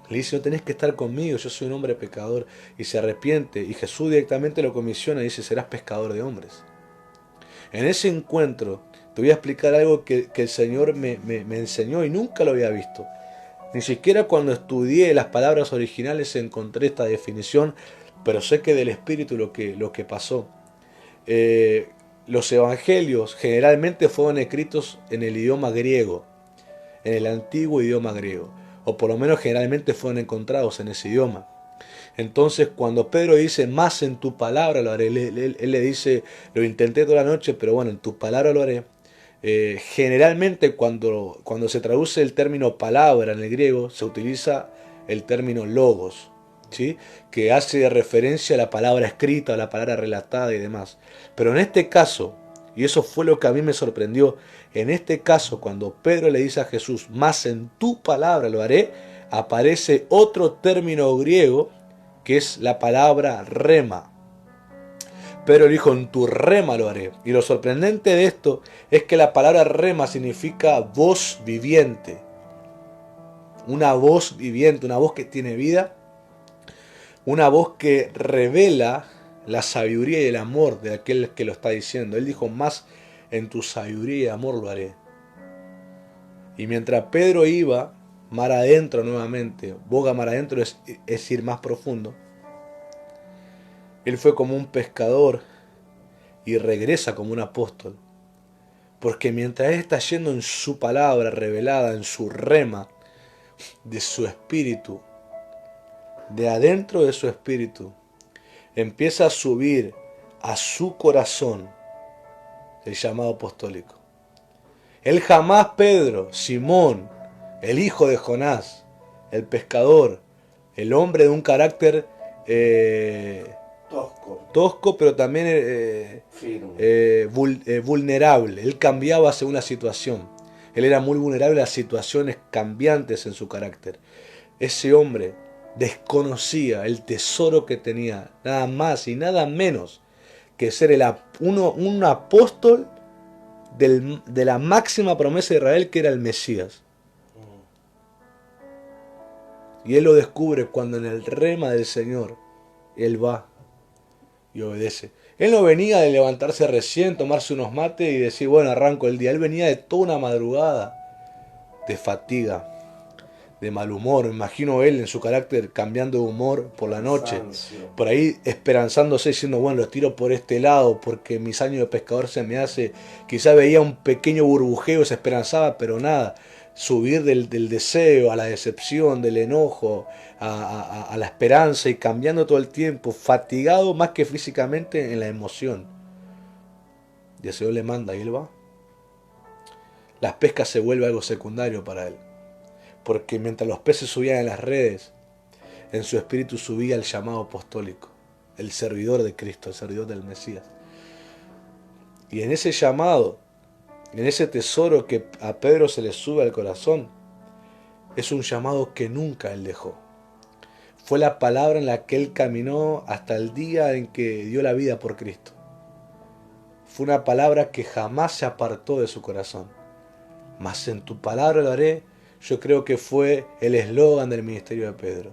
Le dice, no tenés que estar conmigo, yo soy un hombre pecador. Y se arrepiente. Y Jesús directamente lo comisiona y dice, serás pescador de hombres. En ese encuentro te voy a explicar algo que el Señor me enseñó y nunca lo había visto. Ni siquiera cuando estudié las palabras originales encontré esta definición, pero sé que del Espíritu lo que pasó. Los evangelios generalmente fueron escritos en el idioma griego, en el antiguo idioma griego, o por lo menos generalmente fueron encontrados en ese idioma. Entonces cuando Pedro dice, más en tu palabra lo haré, él le dice, lo intenté toda la noche, pero bueno, en tu palabra lo haré. Generalmente cuando se traduce el término palabra en el griego, se utiliza el término logos, ¿sí? Que hace referencia a la palabra escrita, a la palabra relatada y demás. Pero en este caso, y eso fue lo que a mí me sorprendió, en este caso cuando Pedro le dice a Jesús, más en tu palabra lo haré, aparece otro término griego que es la palabra rema. Pedro dijo, en tu rema lo haré. Y lo sorprendente de esto es que la palabra rema significa voz viviente. Una voz viviente, una voz que tiene vida. Una voz que revela la sabiduría y el amor de aquel que lo está diciendo. Él dijo, más en tu sabiduría y amor lo haré. Y mientras Pedro iba mar adentro nuevamente, boga mar adentro es ir más profundo. Él fue como un pescador y regresa como un apóstol. Porque mientras él está yendo en su palabra revelada, en su rema, de su espíritu, de adentro de su espíritu, empieza a subir a su corazón el llamado apostólico. Él jamás, Pedro, Simón, el hijo de Jonás, el pescador, el hombre de un carácter tosco, pero también vulnerable. Él cambiaba según la situación. Él era muy vulnerable a situaciones cambiantes en su carácter. Ese hombre desconocía el tesoro que tenía, nada más y nada menos que ser un apóstol de la máxima promesa de Israel, que era el Mesías. Y él lo descubre cuando en el rema del Señor él va y obedece. Él no venía de levantarse recién, tomarse unos mates y decir, bueno, arranco el día. Él venía de toda una madrugada de fatiga, de mal humor. Me imagino él en su carácter cambiando de humor por la noche, por ahí esperanzándose, diciendo, bueno, los tiro por este lado porque mis años de pescador se me hace. Quizá veía un pequeño burbujeo, se esperanzaba, pero nada. Subir del deseo a la decepción, del enojo, a la esperanza, y cambiando todo el tiempo, fatigado más que físicamente en la emoción. Y el Señor le manda y él va. Las pescas se vuelve algo secundario para él. Porque mientras los peces subían en las redes, en su espíritu subía el llamado apostólico, el servidor de Cristo, el servidor del Mesías. Y en ese llamado, en ese tesoro que a Pedro se le sube al corazón, es un llamado que nunca él dejó. Fue la palabra en la que él caminó hasta el día en que dio la vida por Cristo. Fue una palabra que jamás se apartó de su corazón. Mas en tu palabra lo haré. Yo creo que fue el eslogan del ministerio de Pedro.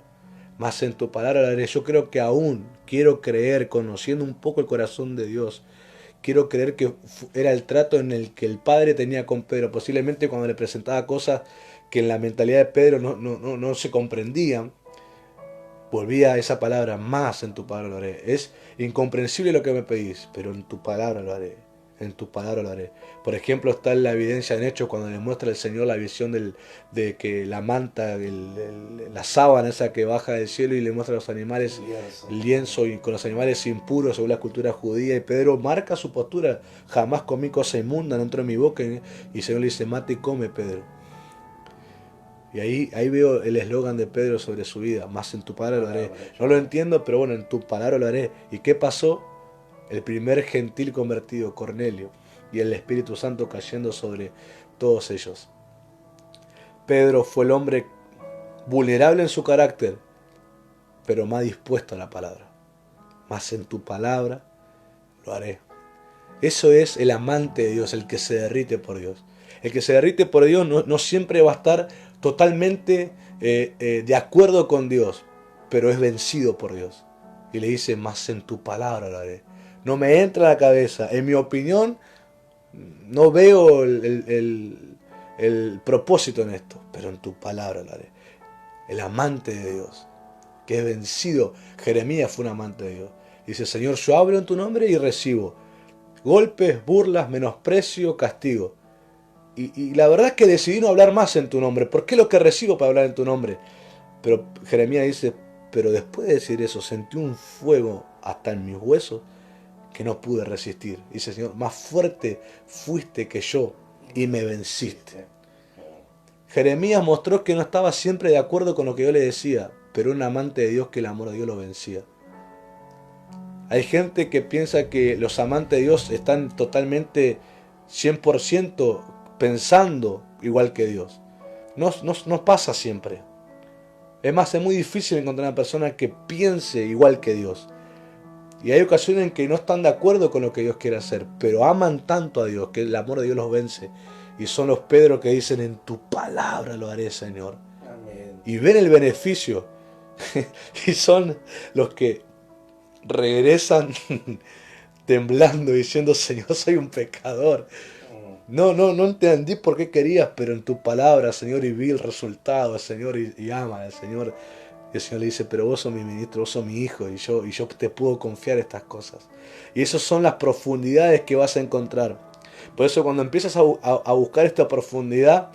Mas en tu palabra lo haré. Yo creo que aún quiero creer, conociendo un poco el corazón de Dios, quiero creer que era el trato en el que el Padre tenía con Pedro. Posiblemente cuando le presentaba cosas que en la mentalidad de Pedro no se comprendían, volvía a esa palabra, más en tu palabra lo haré. Es incomprensible lo que me pedís, pero en tu palabra lo haré. En tu palabra lo haré. Por ejemplo, está la evidencia en Hechos cuando le muestra el Señor la visión de que la manta, la sábana esa que baja del cielo y le muestra a los animales el lienzo, y con los animales impuros según la cultura judía. Y Pedro marca su postura: jamás comí cosa inmunda, no entró en mi boca. Y el Señor le dice: mate y come, Pedro. Y ahí veo el eslogan de Pedro sobre su vida: más en tu palabra lo haré. No lo entiendo, pero bueno, en tu palabra lo haré. ¿Y qué pasó? El primer gentil convertido, Cornelio, y el Espíritu Santo cayendo sobre todos ellos. Pedro fue el hombre vulnerable en su carácter, pero más dispuesto a la palabra. Más en tu palabra lo haré. Eso es el amante de Dios, el que se derrite por Dios. El que se derrite por Dios no siempre va a estar totalmente de acuerdo con Dios, pero es vencido por Dios. Y le dice, más en tu palabra lo haré. No me entra a la cabeza. En mi opinión, no veo el propósito en esto, pero en tu palabra lo haré. El amante de Dios, que es vencido. Jeremías fue un amante de Dios. Dice, Señor, yo hablo en tu nombre y recibo golpes, burlas, menosprecio, castigo. Y la verdad es que decidí no hablar más en tu nombre. ¿Por qué lo que recibo para hablar en tu nombre? Pero Jeremías dice, pero después de decir eso, sentí un fuego hasta en mis huesos que no pude resistir. Dice, Señor, más fuerte fuiste que yo y me venciste. Jeremías mostró que no estaba siempre de acuerdo con lo que yo le decía, pero un amante de Dios que el amor de Dios lo vencía. Hay gente que piensa que los amantes de Dios están totalmente 100% pensando igual que Dios. No pasa siempre. Es más, es muy difícil encontrar una persona que piense igual que Dios. Y hay ocasiones en que no están de acuerdo con lo que Dios quiere hacer, pero aman tanto a Dios que el amor de Dios los vence. Y son los Pedro que dicen, en tu palabra lo haré, Señor. Amén. Y ven el beneficio. Y son los que regresan temblando, diciendo, Señor, soy un pecador. No entendí por qué querías, pero en tu palabra, Señor, y vi el resultado, Señor, y ama al Señor. Y el Señor le dice, pero vos sos mi ministro, vos sos mi hijo, y yo te puedo confiar estas cosas. Y esas son las profundidades que vas a encontrar. Por eso cuando empiezas a buscar esta profundidad,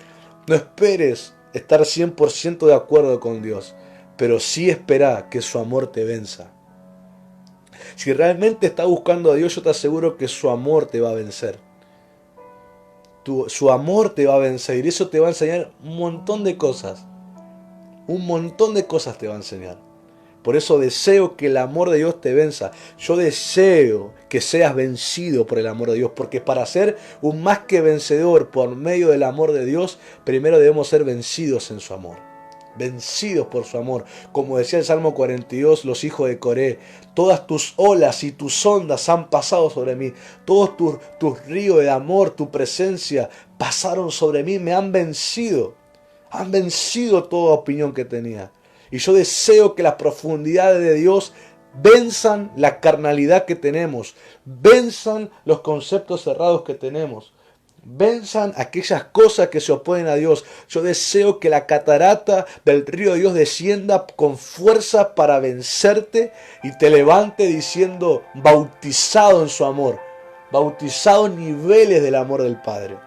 no esperes estar 100% de acuerdo con Dios, pero sí espera que su amor te venza. Si realmente estás buscando a Dios, yo te aseguro que su amor te va a vencer. Su amor te va a vencer y eso te va a enseñar un montón de cosas. Un montón de cosas te va a enseñar. Por eso deseo que el amor de Dios te venza. Yo deseo que seas vencido por el amor de Dios, porque para ser un más que vencedor por medio del amor de Dios, primero debemos ser vencidos en su amor. Vencidos por su amor. Como decía el Salmo 42, los hijos de Coré, todas tus olas y tus ondas han pasado sobre mí. Todos tus ríos de amor, tu presencia, pasaron sobre mí, me han vencido. Han vencido toda opinión que tenía. Y yo deseo que las profundidades de Dios venzan la carnalidad que tenemos, venzan los conceptos cerrados que tenemos, venzan aquellas cosas que se oponen a Dios. Yo deseo que la catarata del río de Dios descienda con fuerza para vencerte y te levante diciendo, bautizado en su amor, bautizado en niveles del amor del Padre.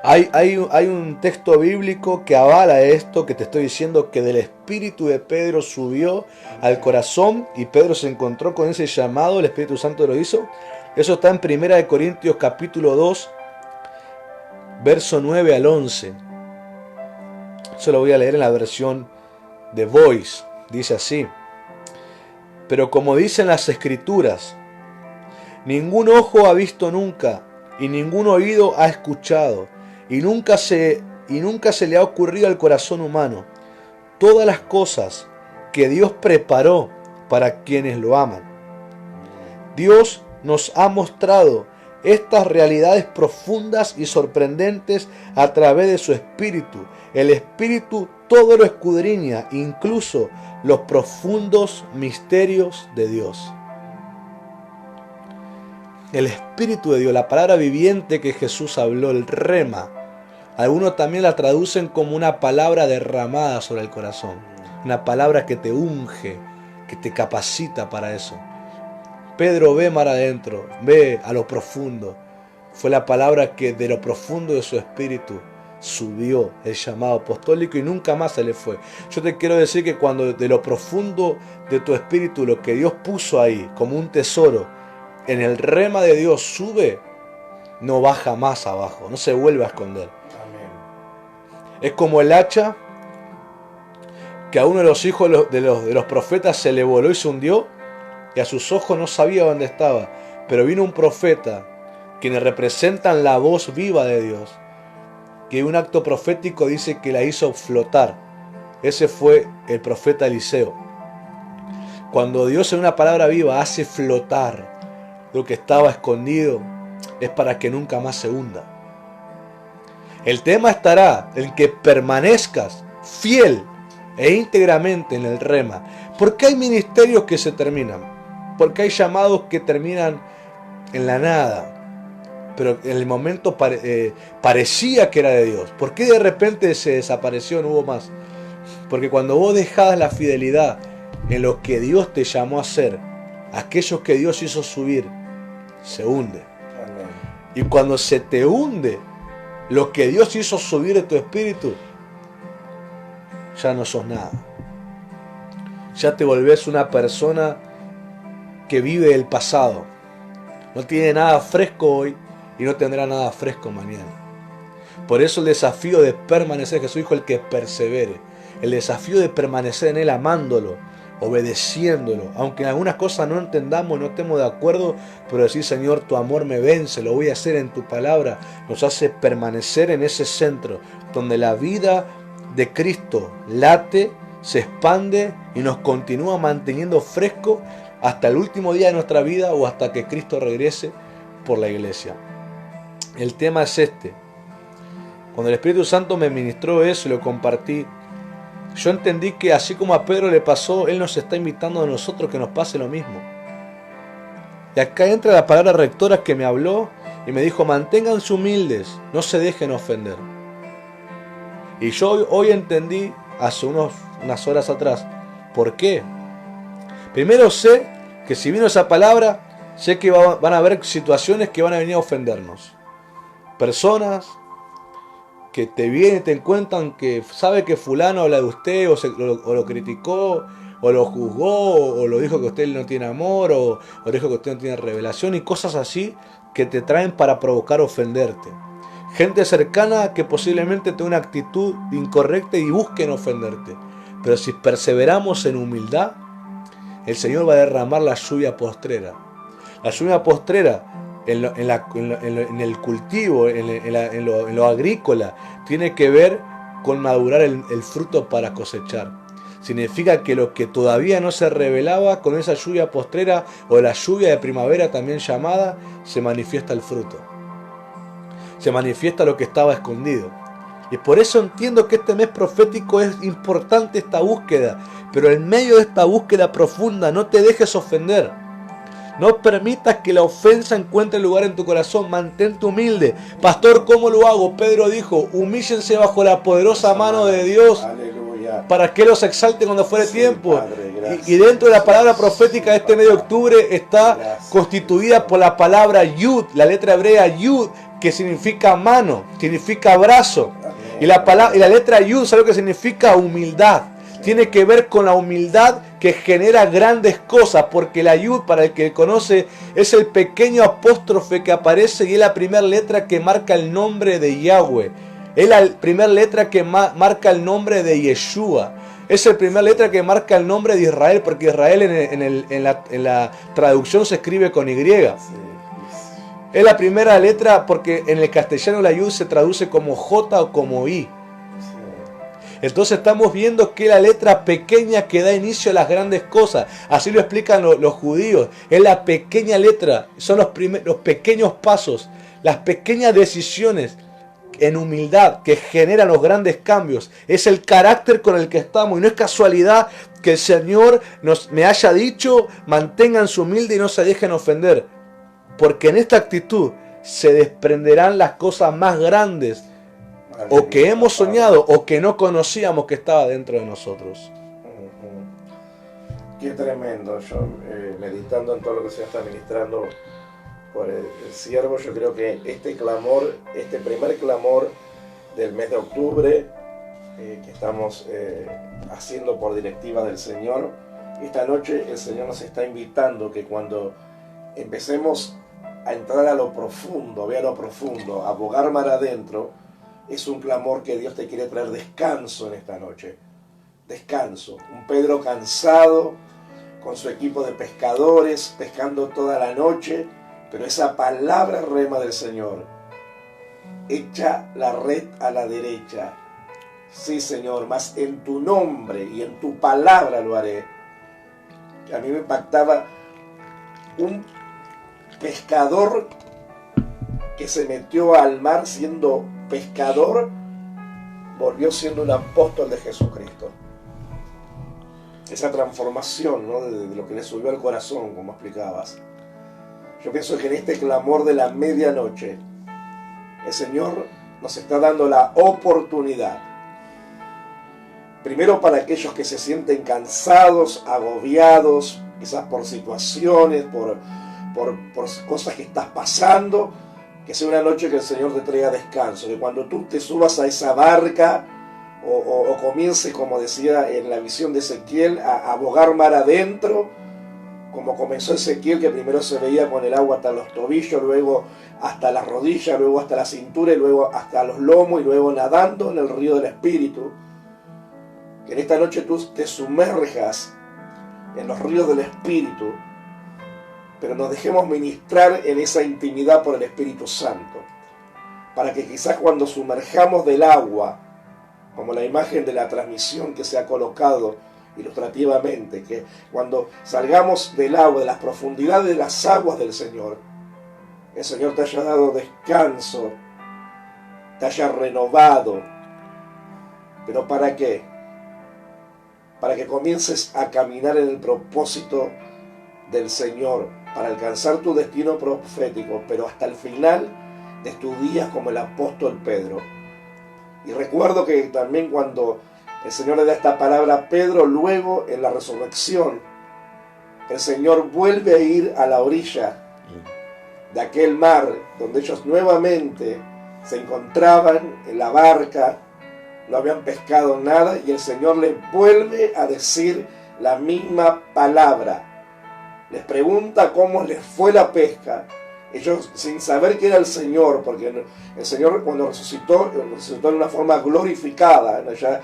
Hay un texto bíblico que avala esto que te estoy diciendo, que del espíritu de Pedro subió al corazón y Pedro se encontró con ese llamado, el Espíritu Santo lo hizo. Eso está en 1 Corintios capítulo 2, verso 9 al 11. Eso lo voy a leer en la versión de Voice. Dice así: pero como dicen las Escrituras, ningún ojo ha visto nunca y ningún oído ha escuchado y nunca se le ha ocurrido al corazón humano todas las cosas que Dios preparó para quienes lo aman. Dios nos ha mostrado estas realidades profundas y sorprendentes a través de su Espíritu. El Espíritu todo lo escudriña, incluso los profundos misterios de Dios. El Espíritu de Dios, la palabra viviente que Jesús habló, el rema. Algunos también la traducen como una palabra derramada sobre el corazón. Una palabra que te unge, que te capacita para eso. Pedro ve mar adentro, ve a lo profundo. Fue la palabra que de lo profundo de su espíritu subió el llamado apostólico y nunca más se le fue. Yo te quiero decir que cuando de lo profundo de tu espíritu, lo que Dios puso ahí como un tesoro, en el rema de Dios sube, no baja más abajo, no se vuelve a esconder. Es como el hacha que a uno de los hijos de los profetas se le voló y se hundió y a sus ojos no sabía dónde estaba. Pero vino un profeta, quienes representan la voz viva de Dios, que un acto profético dice que la hizo flotar. Ese fue el profeta Eliseo. Cuando Dios en una palabra viva hace flotar lo que estaba escondido, es para que nunca más se hunda. El tema estará en que permanezcas fiel e íntegramente en el rema. ¿Por qué hay ministerios que se terminan? Porque hay llamados que terminan en la nada, pero en el momento parecía que era de Dios. ¿Por qué de repente se desapareció, no hubo más? Porque cuando vos dejás la fidelidad en lo que Dios te llamó a hacer, aquellos que Dios hizo subir, se hunde. Amén. Y cuando se te hunde lo que Dios hizo subir de tu espíritu, ya no sos nada. Ya te volvés una persona que vive el pasado. No tiene nada fresco hoy y no tendrá nada fresco mañana. Por eso el desafío de permanecer, Jesús dijo el que persevere. El desafío de permanecer en Él amándolo, obedeciéndolo. Aunque en algunas cosas no entendamos, no estemos de acuerdo, pero decir, Señor, tu amor me vence, lo voy a hacer en tu palabra. Nos hace permanecer en ese centro donde la vida de Cristo late, se expande y nos continúa manteniendo fresco hasta el último día de nuestra vida o hasta que Cristo regrese por la iglesia. El tema es este. Cuando el Espíritu Santo me ministró eso y lo compartí, yo entendí que así como a Pedro le pasó, Él nos está invitando a nosotros que nos pase lo mismo. Y acá entra la palabra rectora que me habló y me dijo, manténganse humildes, no se dejen ofender. Y yo hoy entendí, hace unas horas atrás, ¿por qué? Primero sé que si vino esa palabra, sé que van a haber situaciones que van a venir a ofendernos. Personas que te vienen y te cuentan que sabe que fulano habla de usted o lo criticó o lo juzgó o lo dijo que usted no tiene amor o dijo que usted no tiene revelación y cosas así que te traen para provocar ofenderte. Gente cercana que posiblemente tenga una actitud incorrecta y busquen ofenderte. Pero si perseveramos en humildad, el Señor va a derramar la lluvia postrera. La lluvia postrera en el cultivo, en lo agrícola, tiene que ver con madurar el fruto para cosechar. Significa que lo que todavía no se revelaba, con esa lluvia postrera o la lluvia de primavera también llamada, se manifiesta el fruto. Se manifiesta lo que estaba escondido. Y por eso entiendo que este mes profético es importante esta búsqueda. Pero en medio de esta búsqueda profunda no te dejes ofender. No permitas que la ofensa encuentre lugar en tu corazón. Mantente humilde. Pastor, ¿cómo lo hago? Pedro dijo, humíllense bajo la poderosa mano de Dios. Aleluya. Para que los exalte cuando fuere Sí, tiempo. Padre, y dentro de la palabra profética de este mes de octubre está constituida por la palabra Yud, la letra hebrea Yud, que significa mano, significa brazo. Y la letra Yud, ¿sabe lo que significa? Humildad. Tiene que ver con la humildad que genera grandes cosas, porque la Yud, para el que conoce, es el pequeño apóstrofe que aparece y es la primera letra que marca el nombre de Yahweh. Es la primera letra que marca el nombre de Yeshua. Es la primera letra que marca el nombre de Israel, porque Israel en la traducción se escribe con Y. Es la primera letra porque en el castellano la Yud se traduce como J o como I. Entonces estamos viendo que la letra pequeña que da inicio a las grandes cosas. Así lo explican los judíos. Es la pequeña letra, son los pequeños pasos, las pequeñas decisiones en humildad que generan los grandes cambios. Es el carácter con el que estamos y no es casualidad que el Señor me haya dicho manténganse humildes y no se dejen ofender. Porque en esta actitud se desprenderán las cosas más grandes o que hemos soñado o que no conocíamos que estaba dentro de nosotros. Qué tremendo. Yo meditando en todo lo que se está ministrando por el siervo, yo creo que este clamor, este primer clamor del mes de octubre que estamos haciendo por directiva del Señor, esta noche el Señor nos está invitando que cuando empecemos a entrar a lo profundo, ve a lo profundo, a bogar mar adentro, es un clamor que Dios te quiere traer descanso en esta noche. Descanso. Un Pedro cansado, con su equipo de pescadores, pescando toda la noche, pero esa palabra rema del Señor echa la red a la derecha. Sí, Señor, mas en tu nombre y en tu palabra lo haré. A mí me impactaba un pescador que se metió al mar siendo pescador, volvió siendo un apóstol de Jesucristo. Esa transformación, ¿no?, de lo que le subió al corazón, como explicabas. Yo pienso que en este clamor de la medianoche, el Señor nos está dando la oportunidad, primero para aquellos que se sienten cansados, agobiados, quizás por situaciones, por cosas que estás pasando, que sea una noche que el Señor te traiga descanso, que cuando tú te subas a esa barca o comiences, como decía en la visión de Ezequiel, a bogar mar adentro, como comenzó Ezequiel, que primero se veía con el agua hasta los tobillos, luego hasta las rodillas, luego hasta la cintura y luego hasta los lomos y luego nadando en el río del Espíritu. Que en esta noche tú te sumerjas en los ríos del Espíritu, pero nos dejemos ministrar en esa intimidad por el Espíritu Santo, para que quizás cuando sumerjamos del agua, como la imagen de la transmisión que se ha colocado ilustrativamente, que cuando salgamos del agua, de las profundidades de las aguas del Señor, el Señor te haya dado descanso, te haya renovado. ¿Pero para qué? Para que comiences a caminar en el propósito del Señor, para alcanzar tu destino profético, pero hasta el final de tus días como el apóstol Pedro. Y recuerdo que también cuando el Señor le da esta palabra a Pedro, luego en la resurrección, el Señor vuelve a ir a la orilla de aquel mar donde ellos nuevamente se encontraban en la barca, no habían pescado nada, y el Señor les vuelve a decir la misma palabra. Les pregunta cómo les fue la pesca. Ellos, sin saber que era el Señor, porque el Señor cuando resucitó de una forma glorificada, ¿no? Ya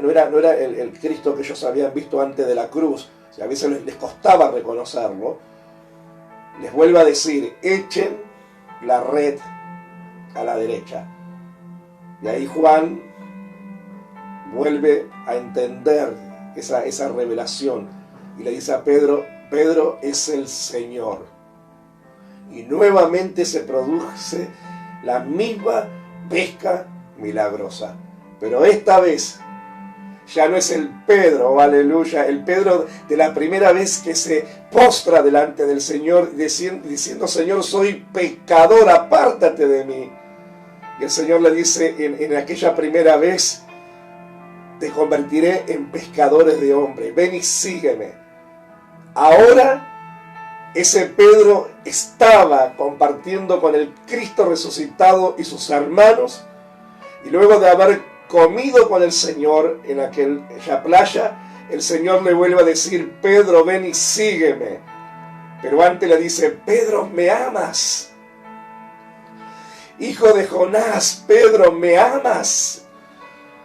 no era el Cristo que ellos habían visto antes de la cruz. O sea, a veces les costaba reconocerlo. Les vuelve a decir, echen la red a la derecha. Y ahí Juan vuelve a entender esa revelación y le dice a Pedro, Pedro es el Señor. Y nuevamente se produce la misma pesca milagrosa. Pero esta vez ya no es el Pedro, aleluya, el Pedro de la primera vez que se postra delante del Señor diciendo, Señor, soy pecador, apártate de mí. Y el Señor le dice en aquella primera vez, te convertiré en pescadores de hombres, ven y sígueme. Ahora ese Pedro estaba compartiendo con el Cristo resucitado y sus hermanos, y luego de haber comido con el Señor en aquella playa, el Señor le vuelve a decir, Pedro, ven y sígueme. Pero antes le dice, Pedro, ¿me amas? Hijo de Jonás, Pedro, ¿me amas?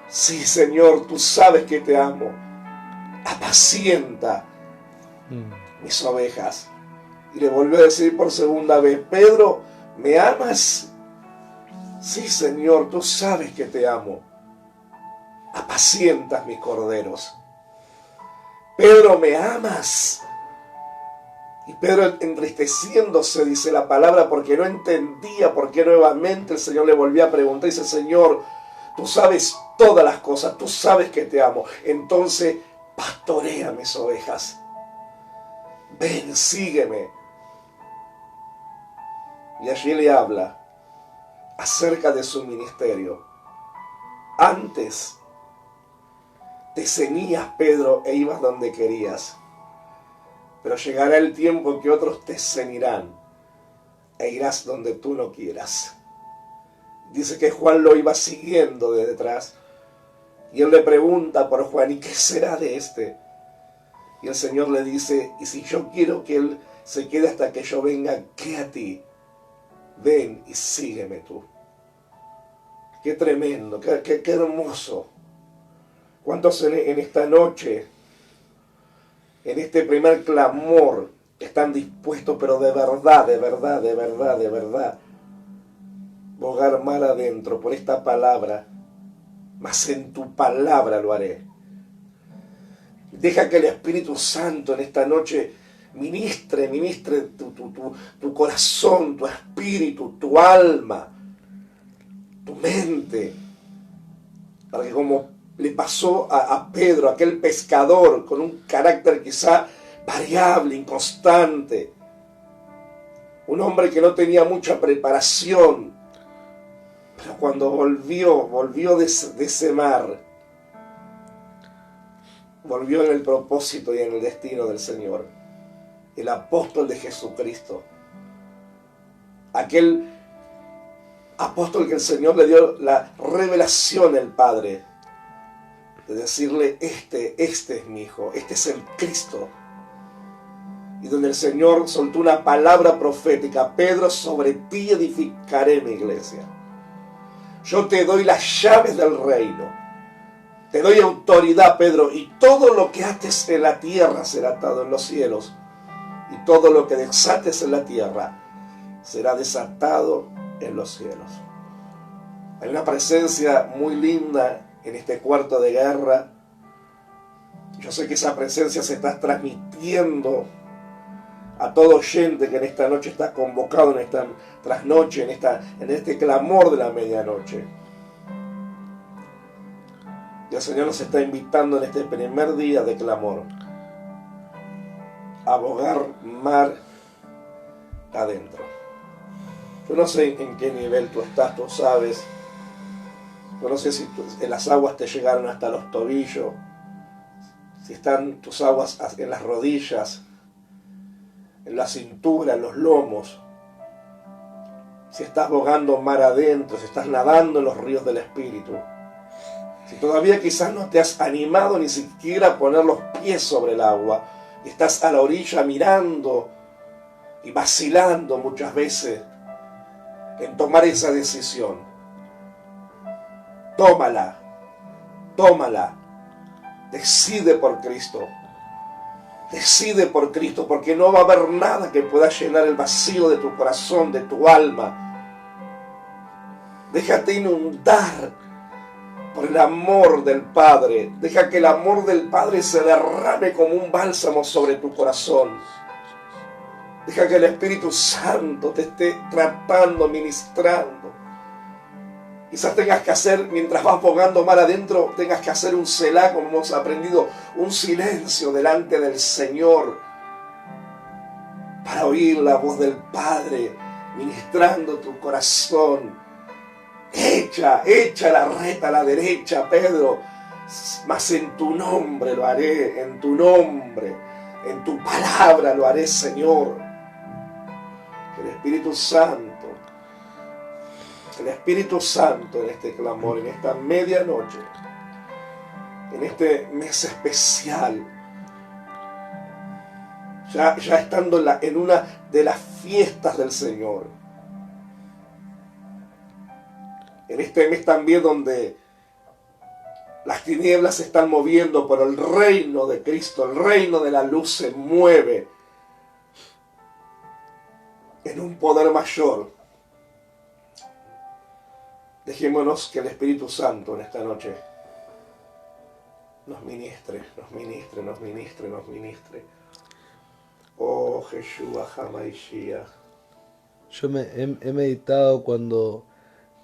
Sí, Señor, tú sabes que te amo. Apacienta mis ovejas. Y le volvió a decir por segunda vez, Pedro, ¿me amas? Sí, Señor, tú sabes que te amo. Apacientas mis corderos. Pedro, ¿me amas? Y Pedro, entristeciéndose, dice la palabra, porque no entendía por qué nuevamente el Señor le volvía a preguntar. Dice, Señor, tú sabes todas las cosas, tú sabes que te amo. Entonces, pastorea mis ovejas. Ven, sígueme. Y allí le habla acerca de su ministerio. Antes te ceñías, Pedro, e ibas donde querías. Pero llegará el tiempo que otros te ceñirán e irás donde tú no quieras. Dice que Juan lo iba siguiendo de detrás. Y él le pregunta por Juan, ¿y qué será de este? Y el Señor le dice, y si yo quiero que él se quede hasta que yo venga, ¿qué a ti? Ven y sígueme tú. Qué tremendo, qué hermoso. ¿Cuántos en esta noche, en este primer clamor, están dispuestos, pero de verdad, bogar mar adentro por esta palabra, mas en tu palabra lo haré. Deja que el Espíritu Santo en esta noche ministre tu corazón, tu espíritu, tu alma, tu mente, para que como le pasó a Pedro, aquel pescador con un carácter quizá variable, inconstante, un hombre que no tenía mucha preparación, pero cuando volvió de ese mar, volvió en el propósito y en el destino del Señor. El apóstol de Jesucristo, aquel apóstol que el Señor le dio la revelación al Padre, de decirle, este es mi Hijo, este es el Cristo. Y donde el Señor soltó una palabra profética: Pedro, sobre ti edificaré mi iglesia. Yo te doy las llaves del reino. Te doy autoridad, Pedro, y todo lo que ates en la tierra será atado en los cielos, y todo lo que desates en la tierra será desatado en los cielos. Hay una presencia muy linda en este cuarto de guerra. Yo sé que esa presencia se está transmitiendo a todo oyente que en esta noche está convocado, en esta trasnoche, en este clamor de la medianoche. Y el Señor nos está invitando en este primer día de clamor a bogar mar adentro. Yo no sé en qué nivel tú estás, tú sabes. Yo no sé si las aguas te llegaron hasta los tobillos, si están tus aguas en las rodillas, en la cintura, en los lomos, si estás bogando mar adentro, si estás nadando en los ríos del Espíritu, si todavía quizás no te has animado ni siquiera a poner los pies sobre el agua y estás a la orilla mirando y vacilando muchas veces en tomar esa decisión. Tómala, decide por Cristo. Decide por Cristo, porque no va a haber nada que pueda llenar el vacío de tu corazón, de tu alma. Déjate inundar por el amor del Padre. Deja que el amor del Padre se derrame como un bálsamo sobre tu corazón. Deja que el Espíritu Santo te esté tratando, ministrando. Quizás tengas que hacer, mientras vas bogando mar adentro, tengas que hacer un selá, como hemos aprendido, un silencio delante del Señor, para oír la voz del Padre ministrando tu corazón. Echa la reta a la derecha, Pedro, mas en tu nombre lo haré, en tu nombre, en tu palabra lo haré, Señor. Que el Espíritu Santo en este clamor, en esta medianoche, en este mes especial, ya estando en una de las fiestas del Señor, en este mes también donde las tinieblas se están moviendo, pero el reino de Cristo, el reino de la luz se mueve en un poder mayor. Dejémonos que el Espíritu Santo en esta noche nos ministre. Oh, Yeshua HaMashiach. Yo he meditado cuando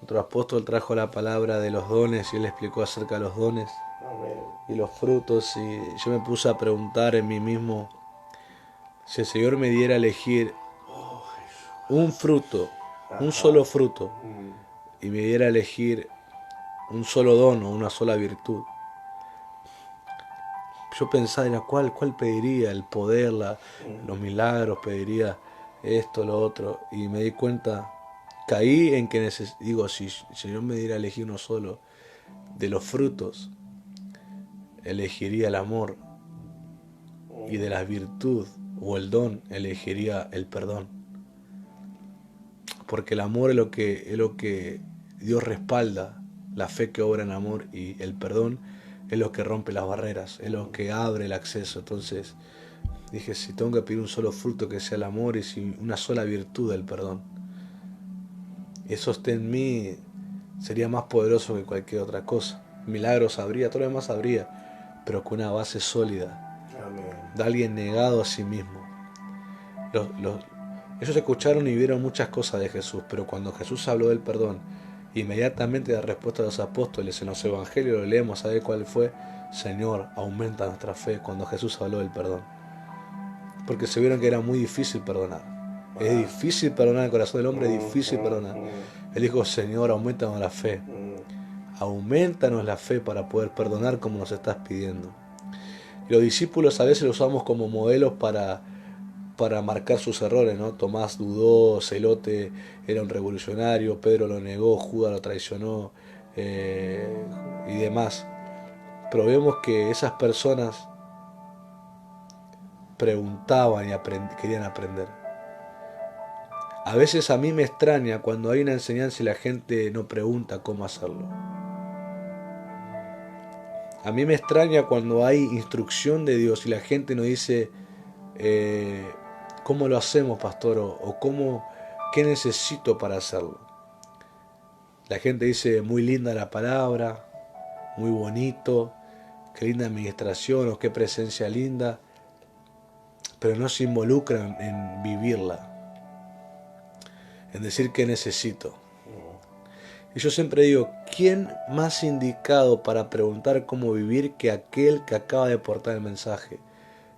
otro apóstol trajo la palabra de los dones y él explicó acerca de los dones. Amén. Y los frutos, y yo me puse a preguntar en mí mismo, si el Señor me diera a elegir un fruto, un solo fruto, y me diera a elegir un solo don o una sola virtud, yo pensaba, ¿cuál pediría? El poder, los milagros, pediría esto, lo otro, y me di cuenta, caí en que si el Señor me diera a elegir uno solo de los frutos, elegiría el amor, y de la virtud o el don elegiría el perdón, porque el amor es lo que Dios respalda, la fe que obra en amor, y el perdón es lo que rompe las barreras, es lo que abre el acceso. Entonces dije, si tengo que pedir un solo fruto, que sea el amor, y si una sola virtud, el perdón. eso esté en mí, sería más poderoso que cualquier otra cosa. Milagros habría, todo lo demás habría, pero con una base sólida. Amén. De alguien negado a sí mismo. Ellos escucharon y vieron muchas cosas de Jesús, pero cuando Jesús habló del perdón, inmediatamente la respuesta de los apóstoles en los evangelios, lo leemos, ¿sabe cuál fue? Señor, aumenta nuestra fe, cuando Jesús habló del perdón. Porque se vieron que era muy difícil perdonar. Es difícil perdonar, el corazón del hombre es difícil perdonar. Él dijo, Señor, aumentanos la fe. Aumentanos la fe para poder perdonar como nos estás pidiendo. Y los discípulos a veces los usamos como modelos para marcar sus errores, ¿no? Tomás dudó, Celote era un revolucionario, Pedro lo negó, Judas lo traicionó y demás. Pero vemos que esas personas preguntaban y querían aprender. A veces a mí me extraña cuando hay una enseñanza y la gente no pregunta cómo hacerlo. A mí me extraña cuando hay instrucción de Dios y la gente no dice ¿cómo lo hacemos, pastor? O ¿qué necesito para hacerlo? La gente dice muy linda la palabra, muy bonito, qué linda administración o qué presencia linda, pero no se involucran en vivirla, en decir qué necesito. Y yo siempre digo, ¿quién más indicado para preguntar cómo vivir que aquel que acaba de portar el mensaje?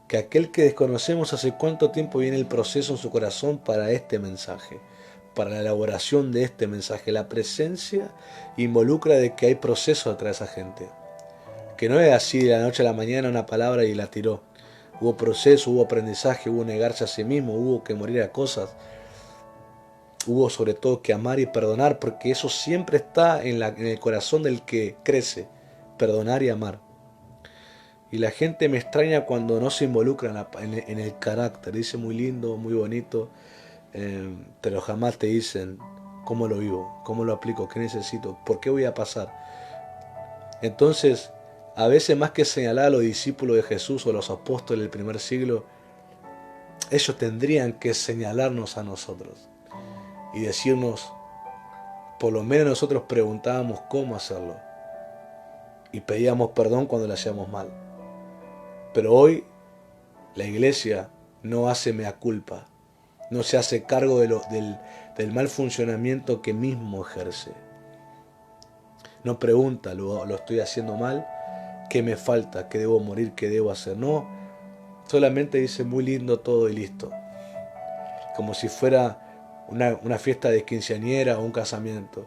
Que aquel que desconocemos hace cuánto tiempo viene el proceso en su corazón para este mensaje, para la elaboración de este mensaje. La presencia involucra de que hay proceso detrás de esa gente. Que no es así de la noche a la mañana una palabra y la tiró. Hubo proceso, hubo aprendizaje, hubo negarse a sí mismo, hubo que morir a cosas. Hubo sobre todo que amar y perdonar, porque eso siempre está en el corazón del que crece, perdonar y amar. Y la gente me extraña cuando no se involucra en el carácter. Dice muy lindo, muy bonito, pero jamás te dicen cómo lo vivo, cómo lo aplico, qué necesito, por qué voy a pasar. Entonces, a veces más que señalar a los discípulos de Jesús o los apóstoles del primer siglo, ellos tendrían que señalarnos a nosotros y decirnos, por lo menos nosotros preguntábamos cómo hacerlo y pedíamos perdón cuando le hacíamos mal. Pero hoy la iglesia no hace mea culpa, no se hace cargo del mal funcionamiento que mismo ejerce. No pregunta, lo estoy haciendo mal, qué me falta, qué debo morir, qué debo hacer. No, solamente dice muy lindo todo y listo. Como si fuera una fiesta de quinceañera o un casamiento.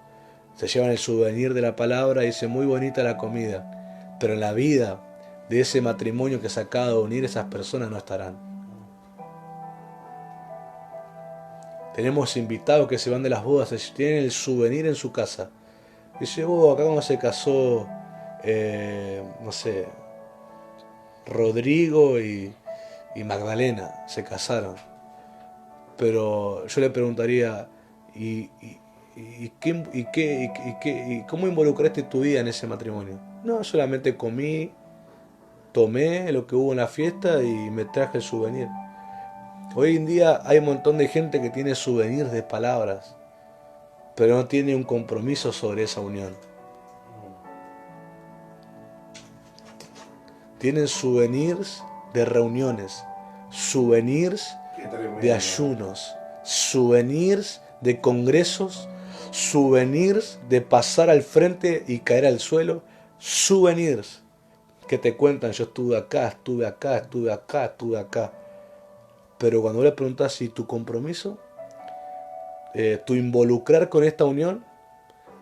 Se llevan el souvenir de la palabra y dice muy bonita la comida, pero en la vida de ese matrimonio que se acaba de unir, esas personas no estarán. Tenemos invitados que se van de las bodas, tienen el souvenir en su casa. Dice, acá cuando se casó, no sé, Rodrigo y Magdalena, se casaron. Pero yo le preguntaría, ¿y cómo involucraste tu vida en ese matrimonio? No, solamente comí, tomé lo que hubo en la fiesta y me traje el souvenir. Hoy en día hay un montón de gente que tiene souvenirs de palabras, pero no tiene un compromiso sobre esa unión. Tienen souvenirs de reuniones, souvenirs de ayunos, souvenirs de congresos, souvenirs de pasar al frente y caer al suelo, souvenirs que te cuentan, yo estuve acá, estuve acá, estuve acá, estuve acá. Pero cuando le preguntas si tu compromiso, tu involucrar con esta unión,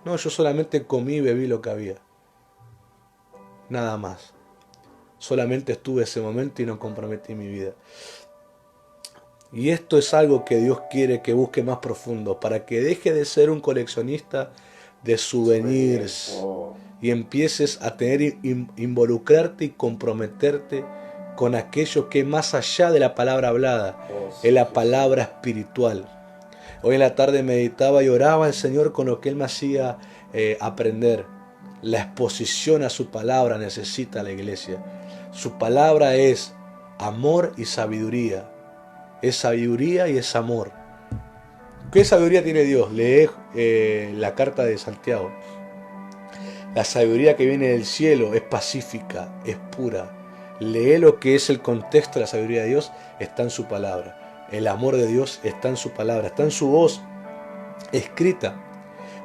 no, yo solamente comí y bebí lo que había. Nada más. Solamente estuve ese momento y no comprometí mi vida. Y esto es algo que Dios quiere que busque más profundo, para que deje de ser un coleccionista de souvenirs y empieces a involucrarte y comprometerte con aquello que más allá de la palabra hablada, es la palabra espiritual. Hoy en la tarde meditaba y oraba al Señor con lo que Él me hacía aprender. La exposición a su palabra necesita la iglesia. Su palabra es amor y sabiduría. Es sabiduría y es amor. ¿Qué sabiduría tiene Dios? Lee la carta de Santiago. La sabiduría que viene del cielo es pacífica, es pura. Lee lo que es el contexto de la sabiduría de Dios, está en su palabra. El amor de Dios está en su palabra, está en su voz escrita.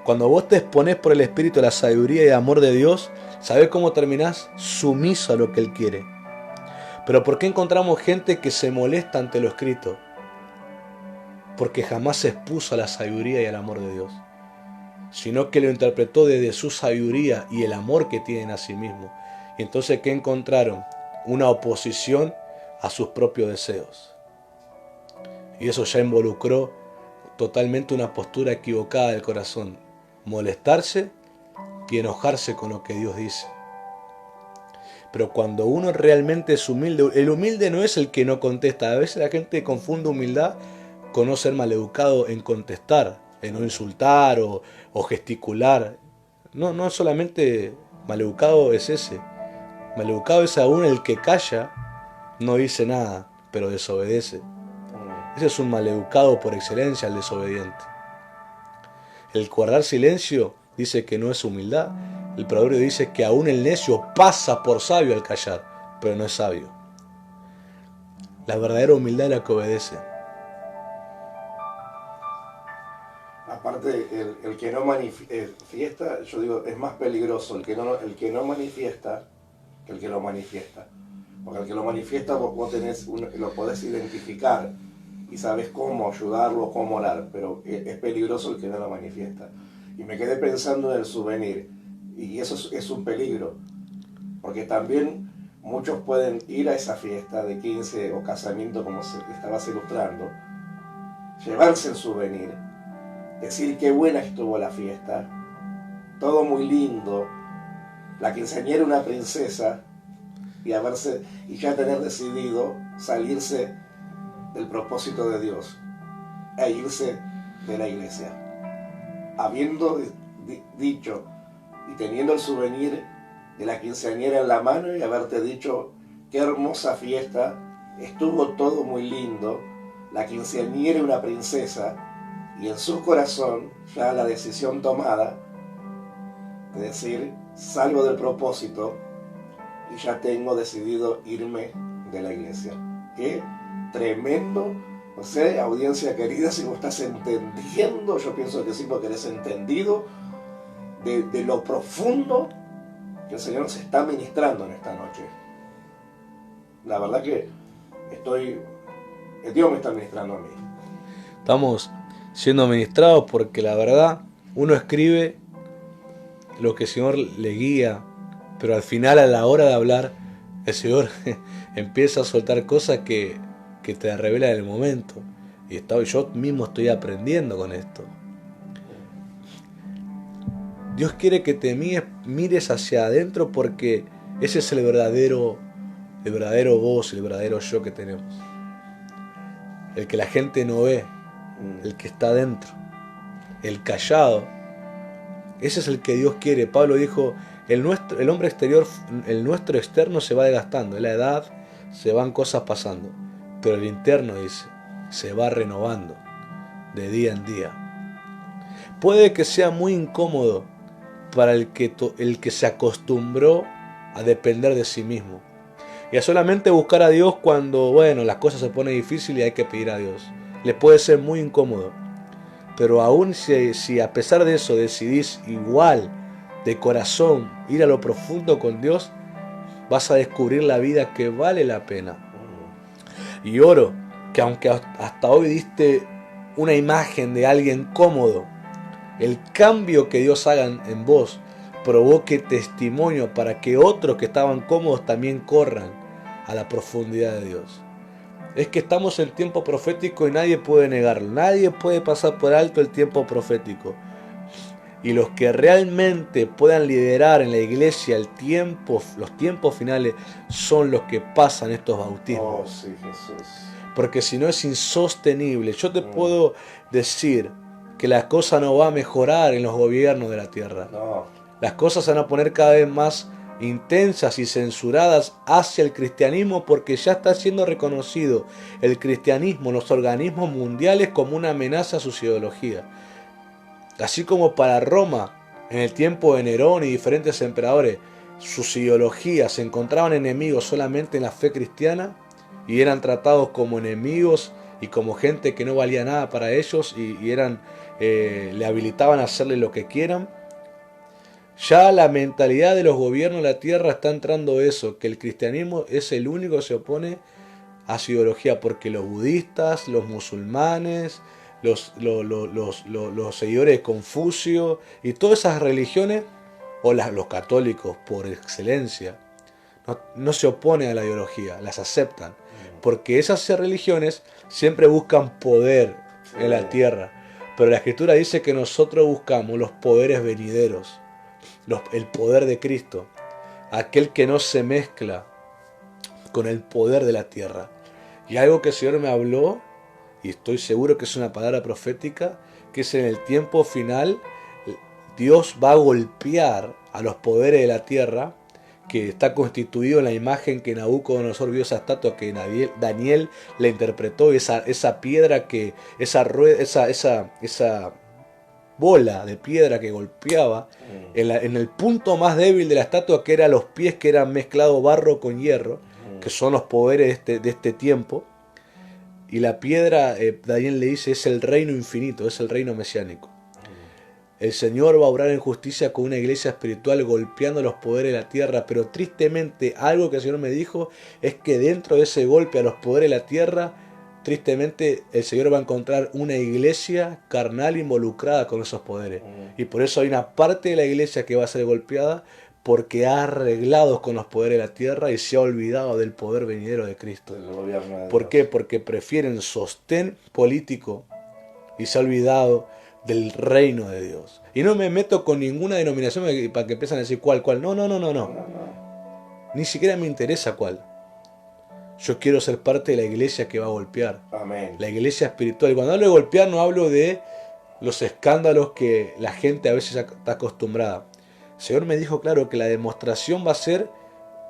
Cuando vos te exponés por el Espíritu a la sabiduría y el amor de Dios, ¿sabés cómo terminás? Sumiso a lo que Él quiere. Pero ¿por qué encontramos gente que se molesta ante lo escrito? Porque jamás se expuso a la sabiduría y al amor de Dios, sino que lo interpretó desde su sabiduría y el amor que tienen a sí mismos. Y entonces, ¿qué encontraron? Una oposición a sus propios deseos. Y eso ya involucró totalmente una postura equivocada del corazón. Molestarse y enojarse con lo que Dios dice. Pero cuando uno realmente es humilde, el humilde no es el que no contesta. A veces la gente confunde humildad con no ser maleducado en contestar, en no insultar o gesticular. No solamente maleducado es ese. Maleducado es aún el que calla, no dice nada, pero desobedece. Ese es un maleducado por excelencia, el desobediente. El guardar silencio dice que no es humildad. El proverbio dice que aún el necio pasa por sabio al callar, pero no es sabio. La verdadera humildad es la que obedece. Aparte, el que no manifiesta, yo digo, es más peligroso el que no manifiesta que el que lo manifiesta. Porque el que lo manifiesta vos lo podés identificar y sabés cómo ayudarlo, cómo orar, pero es peligroso el que no lo manifiesta. Y me quedé pensando en el souvenir, y eso es un peligro, porque también muchos pueden ir a esa fiesta de 15 o casamiento, como estabas ilustrando, llevarse el souvenir, decir qué buena estuvo la fiesta, todo muy lindo, la quinceañera una princesa, y ya tener decidido salirse del propósito de Dios e irse de la iglesia, habiendo dicho y teniendo el souvenir de la quinceañera en la mano y haberte dicho qué hermosa fiesta, estuvo todo muy lindo, la quinceañera una princesa, y en su corazón ya la decisión tomada de decir salgo del propósito y ya tengo decidido irme de la iglesia. Qué tremendo. No sé, audiencia querida, si vos estás entendiendo, yo pienso que sí, porque eres entendido de lo profundo que el Señor se está ministrando en esta noche. La verdad que Dios me está ministrando a mí. Estamos siendo ministrados porque la verdad uno escribe lo que el Señor le guía, pero al final, a la hora de hablar, el Señor empieza a soltar cosas que te revela en el momento. Y yo mismo estoy aprendiendo con esto. Dios quiere que te mires hacia adentro, porque ese es el verdadero vos, el verdadero yo que tenemos. El que la gente no ve, el que está adentro, el callado. Ese es el que Dios quiere. Pablo dijo, el hombre exterior, el nuestro externo se va desgastando, en la edad se van cosas pasando, pero el interno, dice, se va renovando de día en día. Puede que sea muy incómodo para el que se acostumbró a depender de sí mismo y a solamente buscar a Dios cuando, las cosas se ponen difíciles y hay que pedir a Dios. Les puede ser muy incómodo, pero aún si a pesar de eso decidís igual de corazón ir a lo profundo con Dios, vas a descubrir la vida que vale la pena. Y oro que aunque hasta hoy diste una imagen de alguien cómodo, el cambio que Dios haga en vos provoque testimonio para que otros que estaban cómodos también corran a la profundidad de Dios. Es que estamos en tiempo profético y nadie puede negarlo. Nadie puede pasar por alto el tiempo profético. Y los que realmente puedan liderar en la iglesia los tiempos finales, son los que pasan estos bautismos. Oh, sí, Jesús. Porque si no es insostenible. Yo te puedo decir que la cosa no va a mejorar en los gobiernos de la tierra. No. Las cosas se van a poner cada vez más intensas y censuradas hacia el cristianismo, porque ya está siendo reconocido el cristianismo en los organismos mundiales como una amenaza a su ideología. Así como para Roma, en el tiempo de Nerón y diferentes emperadores, sus ideologías se encontraban enemigos solamente en la fe cristiana y eran tratados como enemigos y como gente que no valía nada para ellos y le habilitaban a hacerle lo que quieran. Ya la mentalidad de los gobiernos de la tierra está entrando eso, que el cristianismo es el único que se opone a su ideología, porque los budistas, los musulmanes, los seguidores de Confucio y todas esas religiones, o los católicos por excelencia, no se oponen a la ideología, las aceptan, porque esas religiones siempre buscan poder en la tierra, pero la Escritura dice que nosotros buscamos los poderes venideros, el poder de Cristo, aquel que no se mezcla con el poder de la tierra. Y algo que el Señor me habló, y estoy seguro que es una palabra profética, que es en el tiempo final Dios va a golpear a los poderes de la tierra, que está constituido en la imagen que Nabucodonosor vio, esa estatua que Daniel le interpretó, esa piedra esa bola de piedra que golpeaba en el punto más débil de la estatua, que era los pies, que eran mezclado barro con hierro, que son los poderes de este tiempo. Y la piedra, Daniel le dice, es el reino infinito, es el reino mesiánico. El Señor va a obrar en justicia con una iglesia espiritual golpeando los poderes de la tierra, pero tristemente algo que el Señor me dijo es que dentro de ese golpe a los poderes de la tierra, tristemente el Señor va a encontrar una iglesia carnal involucrada con esos poderes. Y por eso hay una parte de la iglesia que va a ser golpeada, porque ha arreglado con los poderes de la tierra y se ha olvidado del poder venidero de Cristo. ¿Por qué? Porque prefieren sostén político y se ha olvidado del reino de Dios. Y no me meto con ninguna denominación para que empiecen a decir cuál. No. Ni siquiera me interesa cuál. Yo quiero ser parte de la iglesia que va a golpear. Amén. La iglesia espiritual. Y cuando hablo de golpear no hablo de los escándalos que la gente a veces está acostumbrada. El Señor me dijo claro que la demostración va a ser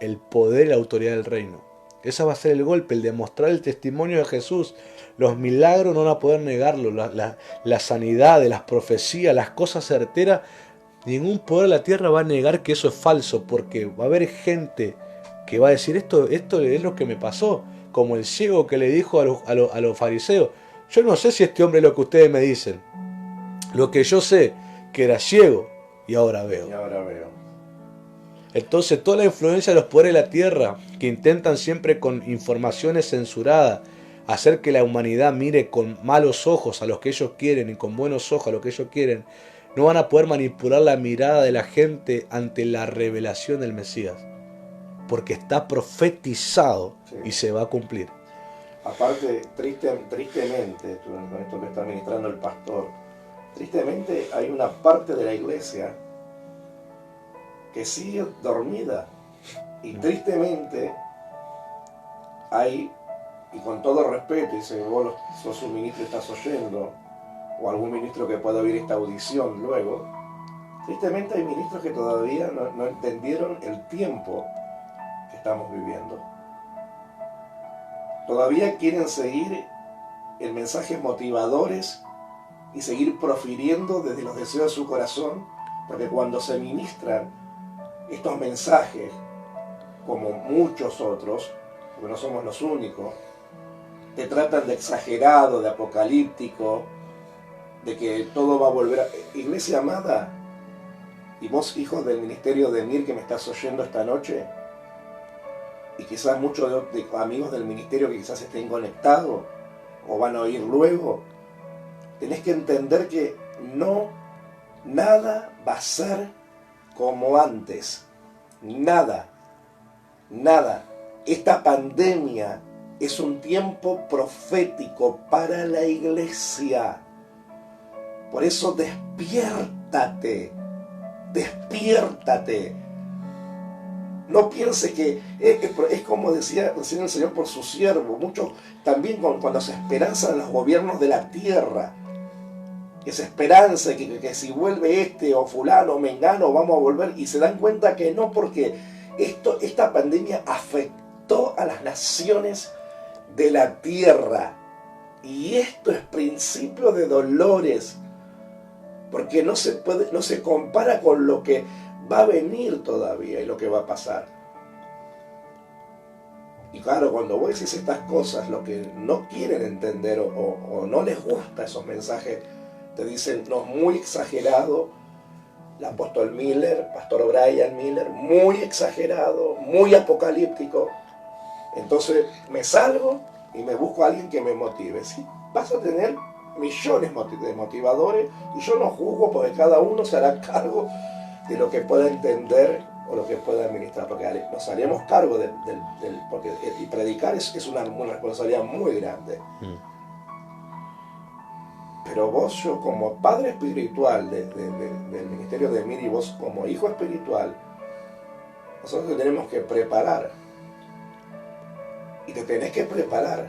el poder y la autoridad del reino. Ese va a ser el golpe, el demostrar el testimonio de Jesús. Los milagros no van a poder negarlo, la sanidad, las profecías, las cosas certeras. Ningún poder de la tierra va a negar que eso es falso, porque va a haber gente que va a decir esto es lo que me pasó, como el ciego que le dijo a los fariseos, yo no sé si este hombre es lo que ustedes me dicen, lo que yo sé, que era ciego y ahora veo. Entonces toda la influencia de los poderes de la tierra, que intentan siempre con informaciones censuradas hacer que la humanidad mire con malos ojos a los que ellos quieren y con buenos ojos a lo que ellos quieren, no van a poder manipular la mirada de la gente ante la revelación del Mesías, porque está profetizado y se va a cumplir. Aparte, tristemente, con esto que está ministrando el pastor, tristemente hay una parte de la iglesia que sigue dormida, y tristemente hay, y con todo respeto, y si vos sos un ministro y estás oyendo, o algún ministro que pueda oír esta audición luego, tristemente hay ministros que todavía no entendieron el tiempo que estamos viviendo. Todavía quieren seguir en mensajes motivadores y seguir profiriendo desde los deseos de su corazón, porque cuando se ministran estos mensajes, como muchos otros, porque no somos los únicos, te tratan de exagerado, de apocalíptico, de que todo va a volver a... Iglesia amada, y vos hijos del ministerio de Mir que me estás oyendo esta noche, y quizás muchos de amigos del ministerio que quizás estén conectados, o van a oír luego, tenés que entender que nada va a ser como antes. Nada. Esta pandemia es un tiempo profético para la iglesia. Por eso despiértate. No pienses que es como decía recién el Señor por su siervo. Muchos también cuando se esperanzan en los gobiernos de la tierra, esa esperanza que si vuelve este o fulano o mengano vamos a volver, y se dan cuenta que no, porque esta pandemia afectó a las naciones de la tierra, y esto es principio de dolores, porque no se compara con lo que va a venir todavía y lo que va a pasar. Y claro, cuando vos decís estas cosas, lo que no quieren entender o no les gusta esos mensajes, te dicen, no, muy exagerado. El apóstol Miller, pastor Brian Miller, muy exagerado, muy apocalíptico. Entonces me salgo y me busco a alguien que me motive. ¿Sí? Vas a tener millones de motivadores, y yo no juzgo, porque cada uno se hará cargo de lo que pueda entender o lo que pueda administrar, porque nos haremos cargo porque y predicar es una responsabilidad muy grande. Pero vos, yo como padre espiritual del ministerio de Mir, y vos como hijo espiritual, nosotros te tenemos que preparar. Y te tenés que preparar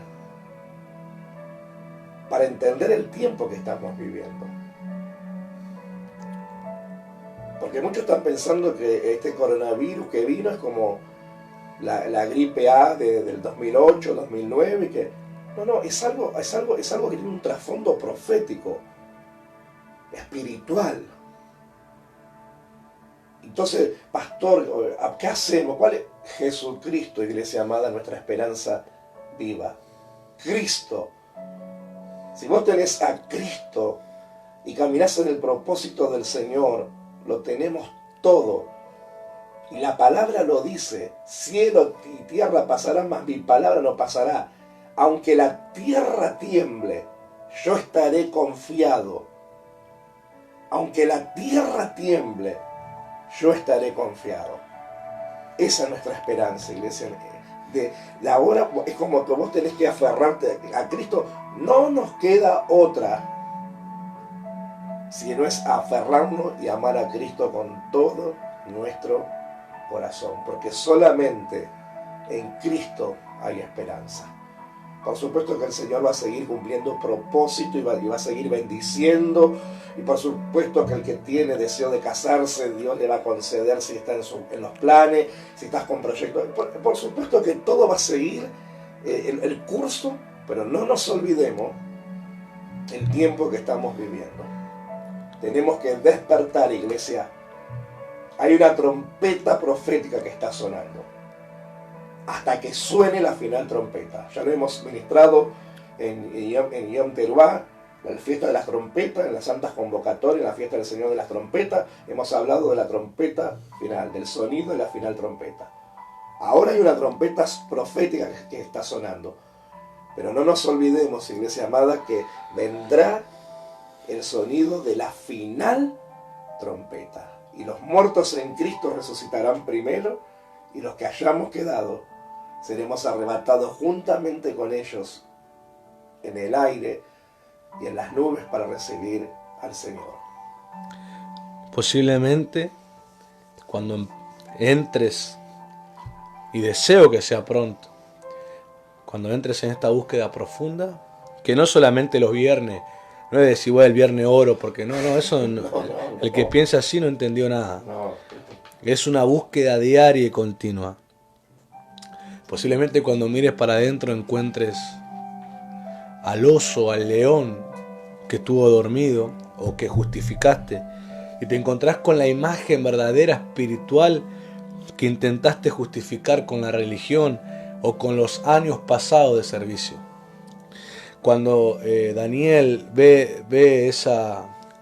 para entender el tiempo que estamos viviendo. Porque muchos están pensando que este coronavirus que vino es como la gripe A del 2008, 2009, y que no, es algo que tiene un trasfondo profético, espiritual. Entonces, pastor, ¿qué hacemos? ¿Cuál es? Jesucristo, iglesia amada, nuestra esperanza viva. Cristo. Si vos tenés a Cristo y caminás en el propósito del Señor, lo tenemos todo. Y la palabra lo dice: cielo y tierra pasarán, mas mi palabra no pasará. Aunque la tierra tiemble, yo estaré confiado. Aunque la tierra tiemble, yo estaré confiado. Esa es nuestra esperanza, iglesia. De ahora es como que vos tenés que aferrarte a Cristo. No nos queda otra, si no es aferrarnos y amar a Cristo con todo nuestro corazón, porque solamente en Cristo hay esperanza. Por supuesto que el Señor va a seguir cumpliendo propósito y va a seguir bendiciendo, y por supuesto que el que tiene deseo de casarse, Dios le va a conceder si está en los planes, si estás con proyectos. Por supuesto que todo va a seguir el curso, pero no nos olvidemos el tiempo que estamos viviendo. Tenemos que despertar, iglesia. Hay una trompeta profética que está sonando. Hasta que suene la final trompeta. Ya lo hemos ministrado en Yom Teruah, la fiesta de las trompetas, en las santas convocatorias, en la fiesta del Señor de las trompetas. Hemos hablado de la trompeta final, del sonido de la final trompeta. Ahora hay una trompeta profética que está sonando. Pero no nos olvidemos, iglesia amada, que vendrá el sonido de la final trompeta. Y los muertos en Cristo resucitarán primero, y los que hayamos quedado seremos arrebatados juntamente con ellos en el aire y en las nubes para recibir al Señor. Posiblemente cuando entres, y deseo que sea pronto, cuando entres en esta búsqueda profunda, que no solamente los viernes, no es decir, el viernes oro, porque eso no, el que piensa así no entendió nada. Es una búsqueda diaria y continua. Posiblemente cuando mires para adentro encuentres al oso, al león que estuvo dormido o que justificaste, y te encontrás con la imagen verdadera espiritual que intentaste justificar con la religión o con los años pasados de servicio. Cuando Daniel ve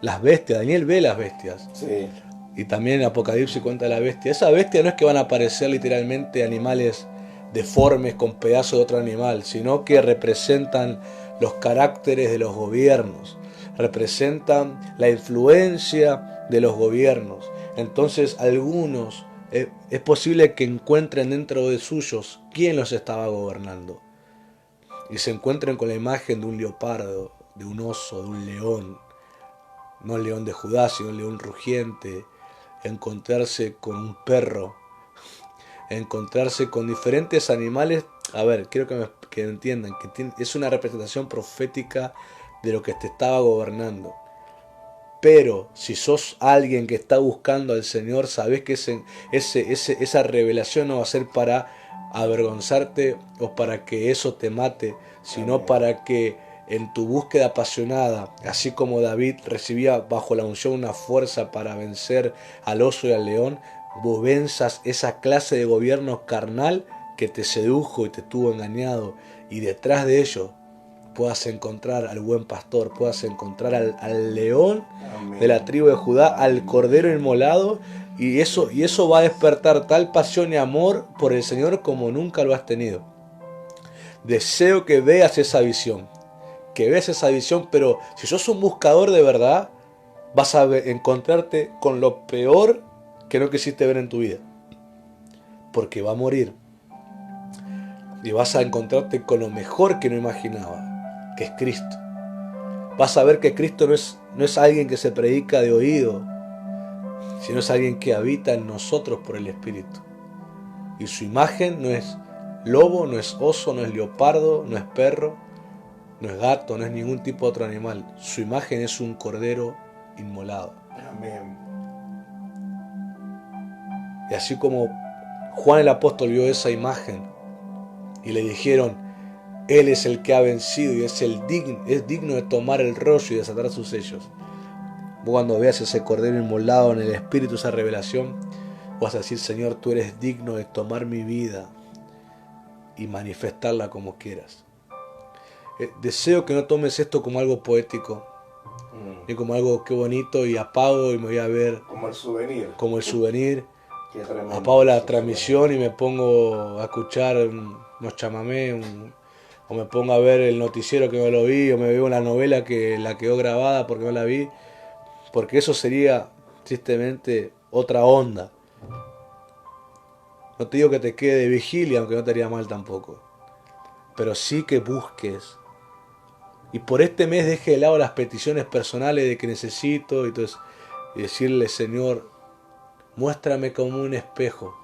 las bestias, Daniel ve las bestias. Sí. Y también en Apocalipsis cuenta la bestia. Esa bestia no es que van a aparecer literalmente animales deformes con pedazos de otro animal, sino que representan los caracteres de los gobiernos, representan la influencia de los gobiernos. Entonces algunos es posible que encuentren dentro de suyos quién los estaba gobernando, y se encuentren con la imagen de un leopardo, de un oso, de un león, no un león de Judá, sino un león rugiente, encontrarse con un perro, encontrarse con diferentes animales. A ver, quiero que entiendan que es una representación profética de lo que te estaba gobernando. Pero si sos alguien que está buscando al Señor, sabés que esa revelación no va a ser para avergonzarte o para que eso te mate, sino para que en tu búsqueda apasionada, así como David recibía bajo la unción una fuerza para vencer al oso y al león, vos venzas esa clase de gobierno carnal que te sedujo y te tuvo engañado, y detrás de ello puedas encontrar al buen pastor, puedas encontrar al león de la tribu de Judá, al cordero inmolado, y eso va a despertar tal pasión y amor por el Señor como nunca lo has tenido. Deseo que veas esa visión, pero si sos un buscador de verdad, vas a encontrarte con lo peor que no quisiste ver en tu vida, porque va a morir, y vas a encontrarte con lo mejor que no imaginaba, que es Cristo. Vas a ver que Cristo no es alguien que se predica de oído, sino es alguien que habita en nosotros por el Espíritu. Y su imagen no es lobo, no es oso, no es leopardo, no es perro, no es gato, no es ningún tipo de otro animal. Su imagen es un cordero inmolado. Amén. Y así como Juan el apóstol vio esa imagen y le dijeron, Él es el que ha vencido y es digno de tomar el rollo y desatar sus sellos. Vos cuando veas ese cordero inmolado en el Espíritu, esa revelación, vas a decir, Señor, tú eres digno de tomar mi vida y manifestarla como quieras. Deseo que no tomes esto como algo poético, ni como algo que bonito y apago y me voy a ver Como el souvenir. Apago la transmisión y me pongo a escuchar unos chamamé, o me pongo a ver el noticiero que no lo vi, o me veo una novela que la quedó grabada porque no la vi, porque eso sería tristemente otra onda. No te digo que te quede de vigilia, aunque no te haría mal tampoco, pero sí que busques. Y por este mes deje de lado las peticiones personales de que necesito y decirle, Señor, muéstrame como un espejo.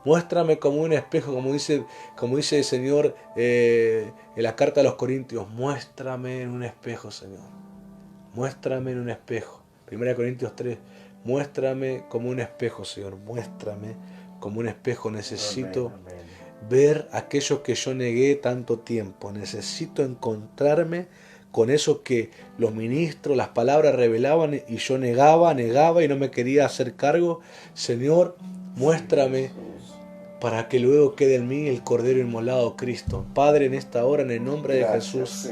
Muéstrame como un espejo, como dice el Señor en la carta a los Corintios. Muéstrame en un espejo, Señor. Muéstrame en un espejo. 1 Corintios 3. Muéstrame como un espejo, Señor. Muéstrame como un espejo. Necesito ver aquello que yo negué tanto tiempo. Necesito encontrarme con eso que los ministros, las palabras revelaban y yo negaba y no me quería hacer cargo. Señor, muéstrame para que luego quede en mí el Cordero inmolado, Cristo. Padre, en esta hora, en el nombre de Jesús,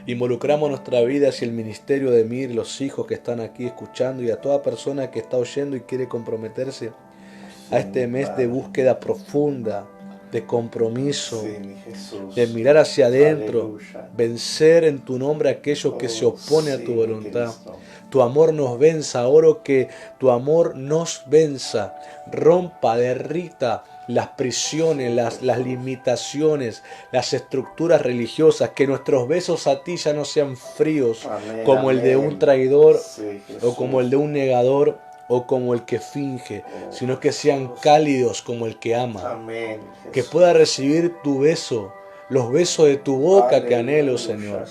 involucramos nuestra vida hacia el ministerio de Mir, los hijos que están aquí escuchando y a toda persona que está oyendo y quiere comprometerse a este mes de búsqueda profunda, de compromiso, de mirar hacia adentro, vencer en tu nombre aquello que se opone a tu voluntad. Tu amor nos venza, oro que tu amor nos venza, rompa, derrita las prisiones, las limitaciones, las estructuras religiosas, que nuestros besos a ti ya no sean fríos como el de un traidor o como el de un negador o como el que finge, sino que sean cálidos como el que ama. Que pueda recibir tu beso, los besos de tu boca que anhelo, Señor.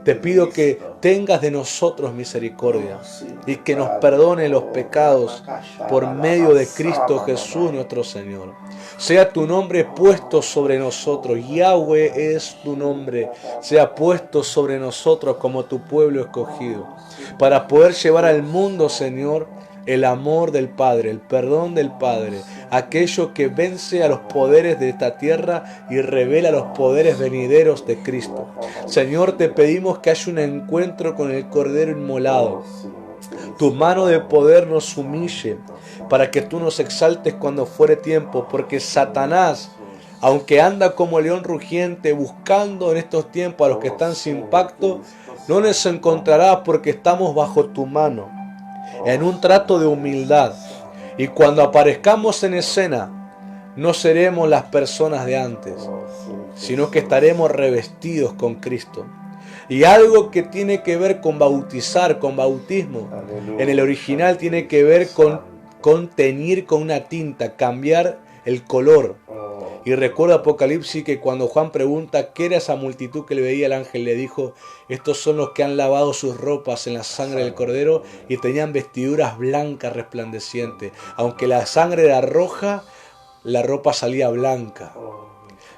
Te pido que tengas de nosotros misericordia y que nos perdone los pecados por medio de Cristo Jesús nuestro Señor. Sea tu nombre puesto sobre nosotros, Yahweh es tu nombre, sea puesto sobre nosotros como tu pueblo escogido, para poder llevar al mundo, Señor, el amor del Padre, el perdón del Padre, aquello que vence a los poderes de esta tierra y revela los poderes venideros de Cristo. Señor, te pedimos que haya un encuentro con el Cordero inmolado. Tu mano de poder nos humille, para que tú nos exaltes cuando fuere tiempo, porque Satanás, aunque anda como león rugiente buscando en estos tiempos a los que están sin pacto, no nos encontrará porque estamos bajo tu mano, en un trato de humildad, y cuando aparezcamos en escena no seremos las personas de antes, sino que estaremos revestidos con Cristo. Y algo que tiene que ver con bautizar, con bautismo, en el original tiene que ver con teñir con una tinta, cambiar el color. Y recuerda Apocalipsis que cuando Juan pregunta qué era esa multitud que le veía, el ángel le dijo: estos son los que han lavado sus ropas en la sangre del Cordero y tenían vestiduras blancas resplandecientes. Aunque la sangre era roja, la ropa salía blanca.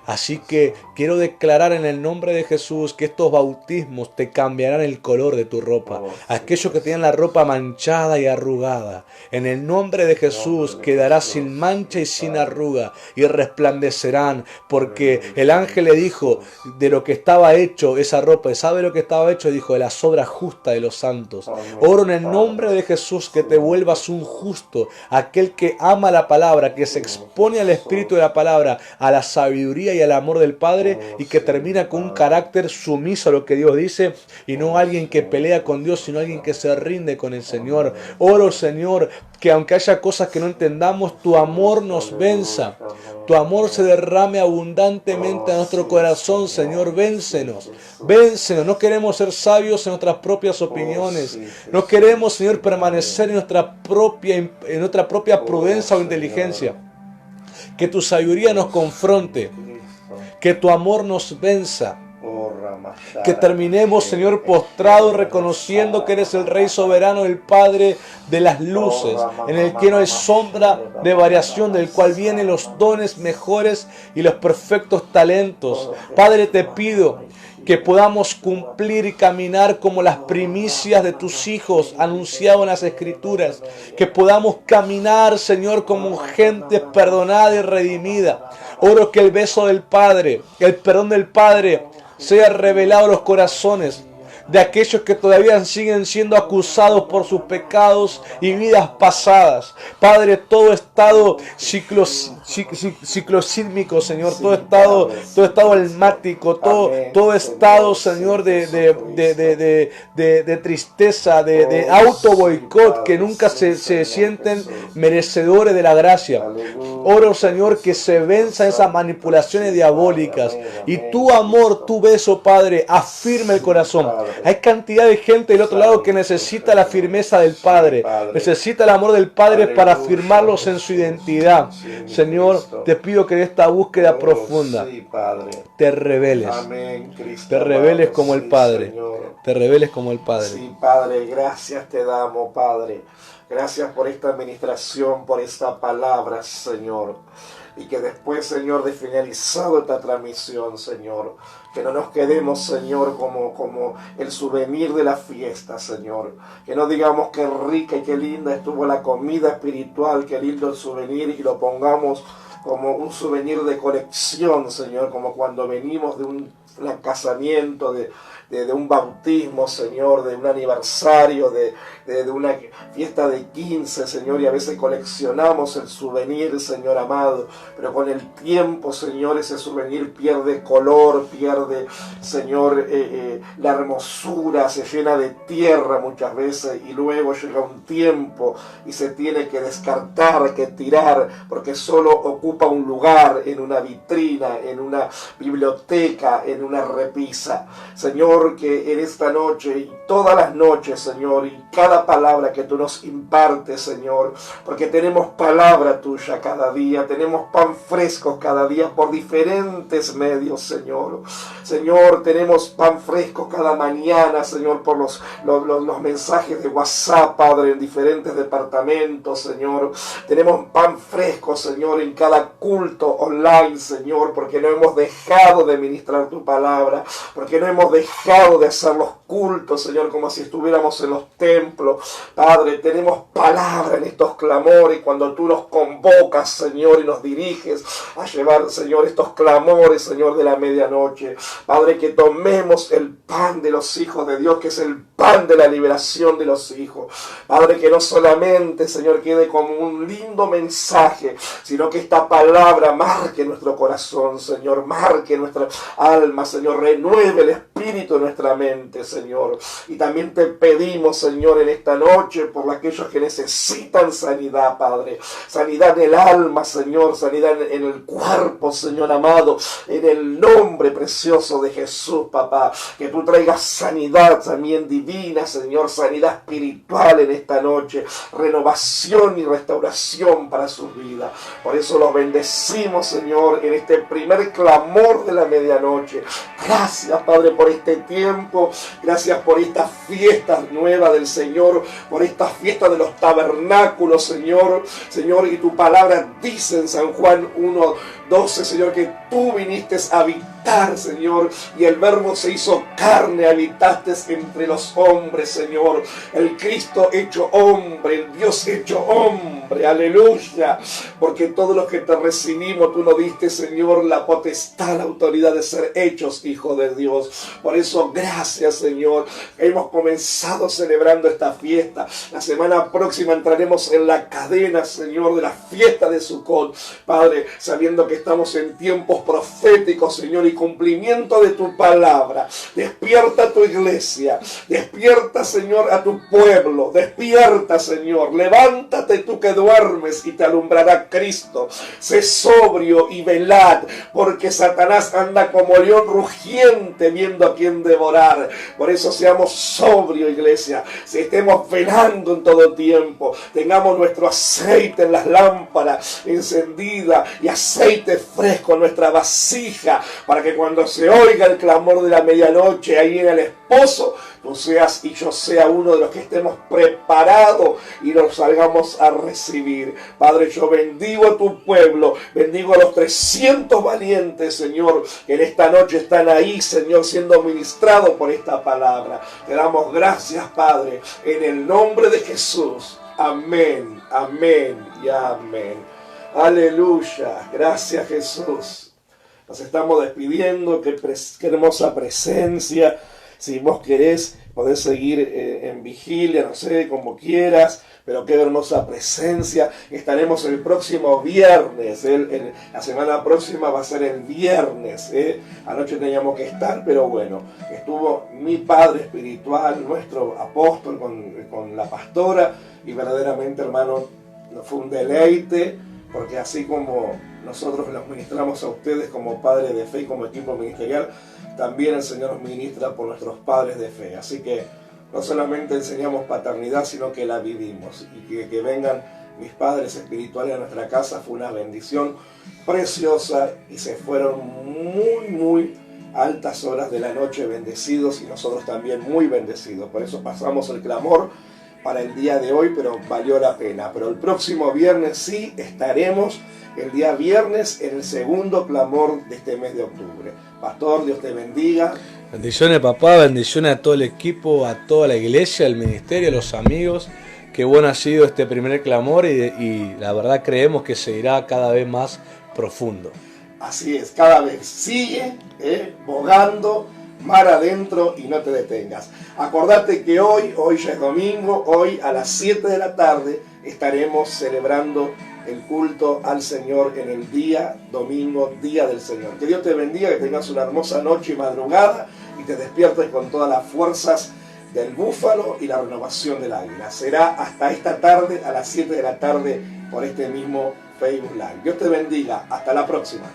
Así que quiero declarar en el nombre de Jesús que estos bautismos te cambiarán el color de tu ropa. Aquellos que tenían la ropa manchada y arrugada, en el nombre de Jesús quedará sin mancha y sin arruga y resplandecerán, porque el ángel le dijo de lo que estaba hecho esa ropa. ¿Y sabe lo que estaba hecho? Dijo: de las obras justas de los santos. Oro en el nombre de Jesús que te vuelvas un justo, aquel que ama la palabra, que se expone al espíritu de la palabra, a la sabiduría y al amor del Padre, y que termina con un carácter sumiso a lo que Dios dice, y no alguien que pelea con Dios, sino alguien que se rinde con el Señor. Oro, Señor, que aunque haya cosas que no entendamos, tu amor nos venza, tu amor se derrame abundantemente a nuestro corazón. Señor, véncenos, véncenos. No queremos ser sabios en nuestras propias opiniones, no queremos, Señor, permanecer en nuestra propia prudencia o inteligencia. Que tu sabiduría nos confronte, que tu amor nos venza, que terminemos, Señor, postrados, reconociendo que eres el Rey soberano, el Padre de las luces, en el que no hay sombra de variación, del cual vienen los dones mejores y los perfectos talentos. Padre, te pido que podamos cumplir y caminar como las primicias de tus hijos anunciado en las Escrituras, que podamos caminar, Señor, como gente perdonada y redimida. Oro que el beso del Padre, el perdón del Padre, sea revelado a los corazones de aquellos que todavía siguen siendo acusados por sus pecados y vidas pasadas. Padre, todo estado ciclosísmico, Señor, todo estado almático, todo estado, Señor, de tristeza, de auto boicot, que nunca se sienten merecedores de la gracia. Oro, Señor, que se venzan esas manipulaciones diabólicas y tu amor, tu beso, Padre, afirme el corazón. Hay cantidad de gente del otro lado que necesita la firmeza del Padre, necesita el amor del Padre para afirmarlos en su identidad. Señor, te pido que en esta búsqueda profunda te reveles, te reveles como el Padre, te reveles como el Padre. Sí, Padre, gracias te damos, Padre. Gracias por esta administración, por esta palabra, Señor. Y que después, Señor, de finalizado esta transmisión, Señor, que no nos quedemos, Señor, como el souvenir de la fiesta, Señor. Que no digamos qué rica y qué linda estuvo la comida espiritual, qué lindo el souvenir, y lo pongamos como un souvenir de colección, Señor, como cuando venimos de un casamiento, de un bautismo, Señor, de un aniversario, de una fiesta de 15, Señor, y a veces coleccionamos el souvenir, Señor amado, pero con el tiempo, Señor, ese souvenir pierde color, pierde, Señor, la hermosura, se llena de tierra muchas veces, y luego llega un tiempo y se tiene que descartar, que tirar, porque solo ocupa un lugar en una vitrina, en una biblioteca, en una repisa. Señor, que en esta noche y todas las noches, Señor, y cada palabra que tú nos impartes, Señor, porque tenemos palabra tuya cada día, tenemos pan fresco cada día por diferentes medios, Señor. Señor, tenemos pan fresco cada mañana, Señor, por los mensajes de WhatsApp, Padre, en diferentes departamentos, Señor. Tenemos pan fresco, Señor, en cada culto online, Señor, porque no hemos dejado de ministrar tu palabra, porque no hemos dejado de hacer los cultos, Señor, como si estuviéramos en los templos. Padre, tenemos palabra en estos clamores, cuando tú nos convocas, Señor, y nos diriges a llevar, Señor, estos clamores, Señor, de la medianoche. Padre, que tomemos el pan de los hijos de Dios, que es el pan de la liberación de los hijos. Padre, que no solamente, Señor, quede como un lindo mensaje, sino que esta palabra marque nuestro corazón, Señor, marque nuestra alma, Señor, renueve el espíritu de nuestra mente, Señor. Señor. Y también te pedimos, Señor, en esta noche por aquellos que necesitan sanidad, Padre. Sanidad en el alma, Señor. Sanidad en el cuerpo, Señor amado. En el nombre precioso de Jesús, papá. Que tú traigas sanidad también divina, Señor. Sanidad espiritual en esta noche. Renovación y restauración para sus vidas. Por eso los bendecimos, Señor, en este primer clamor de la medianoche. Gracias, Padre, por este tiempo. Gracias por esta fiesta nueva del Señor, por esta fiesta de los tabernáculos, Señor. Señor, y tu palabra dice en San Juan 1:12, Señor, que tú viniste a habitar, Señor, y el Verbo se hizo carne, habitaste entre los hombres, Señor. El Cristo hecho hombre, el Dios hecho hombre, aleluya. Porque todos los que te recibimos, tú nos diste, Señor, la potestad, la autoridad de ser hechos hijos de Dios. Por eso, gracias, Señor. Hemos comenzado celebrando esta fiesta. La semana próxima entraremos en la cadena, Señor, de la fiesta de Sukkot, Padre, sabiendo que estamos en tiempos proféticos, Señor, y cumplimiento de tu palabra. Despierta a tu iglesia, despierta, Señor, a tu pueblo, despierta, Señor, levántate tú que duermes y te alumbrará Cristo. Sé sobrio y velad, porque Satanás anda como león rugiente viendo a quién devorar. Por eso seamos sobrios, iglesia, si estemos velando en todo tiempo, tengamos nuestro aceite en las lámparas encendida y aceite fresco en nuestra vasija, para que cuando se oiga el clamor de la medianoche ahí en el esposo, tú seas y yo sea uno de los que estemos preparados y nos salgamos a recibir. Padre, yo bendigo a tu pueblo, bendigo a los 300 valientes, Señor, que en esta noche están ahí, Señor, siendo ministrados por esta palabra. Te damos gracias, Padre, en el nombre de Jesús. Amén, amén y amén. Aleluya, gracias, Jesús. Nos estamos despidiendo, qué hermosa presencia. Si vos querés, podés seguir en vigilia, no sé, como quieras, pero qué hermosa presencia. Estaremos el próximo viernes, la semana próxima va a ser el viernes. Anoche teníamos que estar, pero bueno, estuvo mi padre espiritual, nuestro apóstol, con la pastora, y verdaderamente, hermano, fue un deleite, porque así como nosotros los ministramos a ustedes como padres de fe y como equipo ministerial, también el Señor nos ministra por nuestros padres de fe. Así que no solamente enseñamos paternidad, sino que la vivimos. Y que vengan mis padres espirituales a nuestra casa fue una bendición preciosa, y se fueron muy altas horas de la noche bendecidos, y nosotros también muy bendecidos. Por eso pasamos el clamor para el día de hoy, pero valió la pena. Pero el próximo viernes sí estaremos, el día viernes, en el segundo clamor de este mes de octubre. Pastor, Dios te bendiga. Bendiciones, papá, bendiciones a todo el equipo, a toda la iglesia, al ministerio, a los amigos. Qué bueno ha sido este primer clamor, y la verdad creemos que se irá cada vez más profundo. Así es, cada vez sigue bogando mar adentro y no te detengas. Acordate que hoy ya es domingo, hoy a las 7 de la tarde estaremos celebrando el culto al Señor en el día domingo, día del Señor. Que Dios te bendiga, que tengas una hermosa noche y madrugada, y te despiertes con todas las fuerzas del búfalo y la renovación del águila. Será hasta esta tarde, a las 7 de la tarde, por este mismo Facebook Live. Dios te bendiga, hasta la próxima.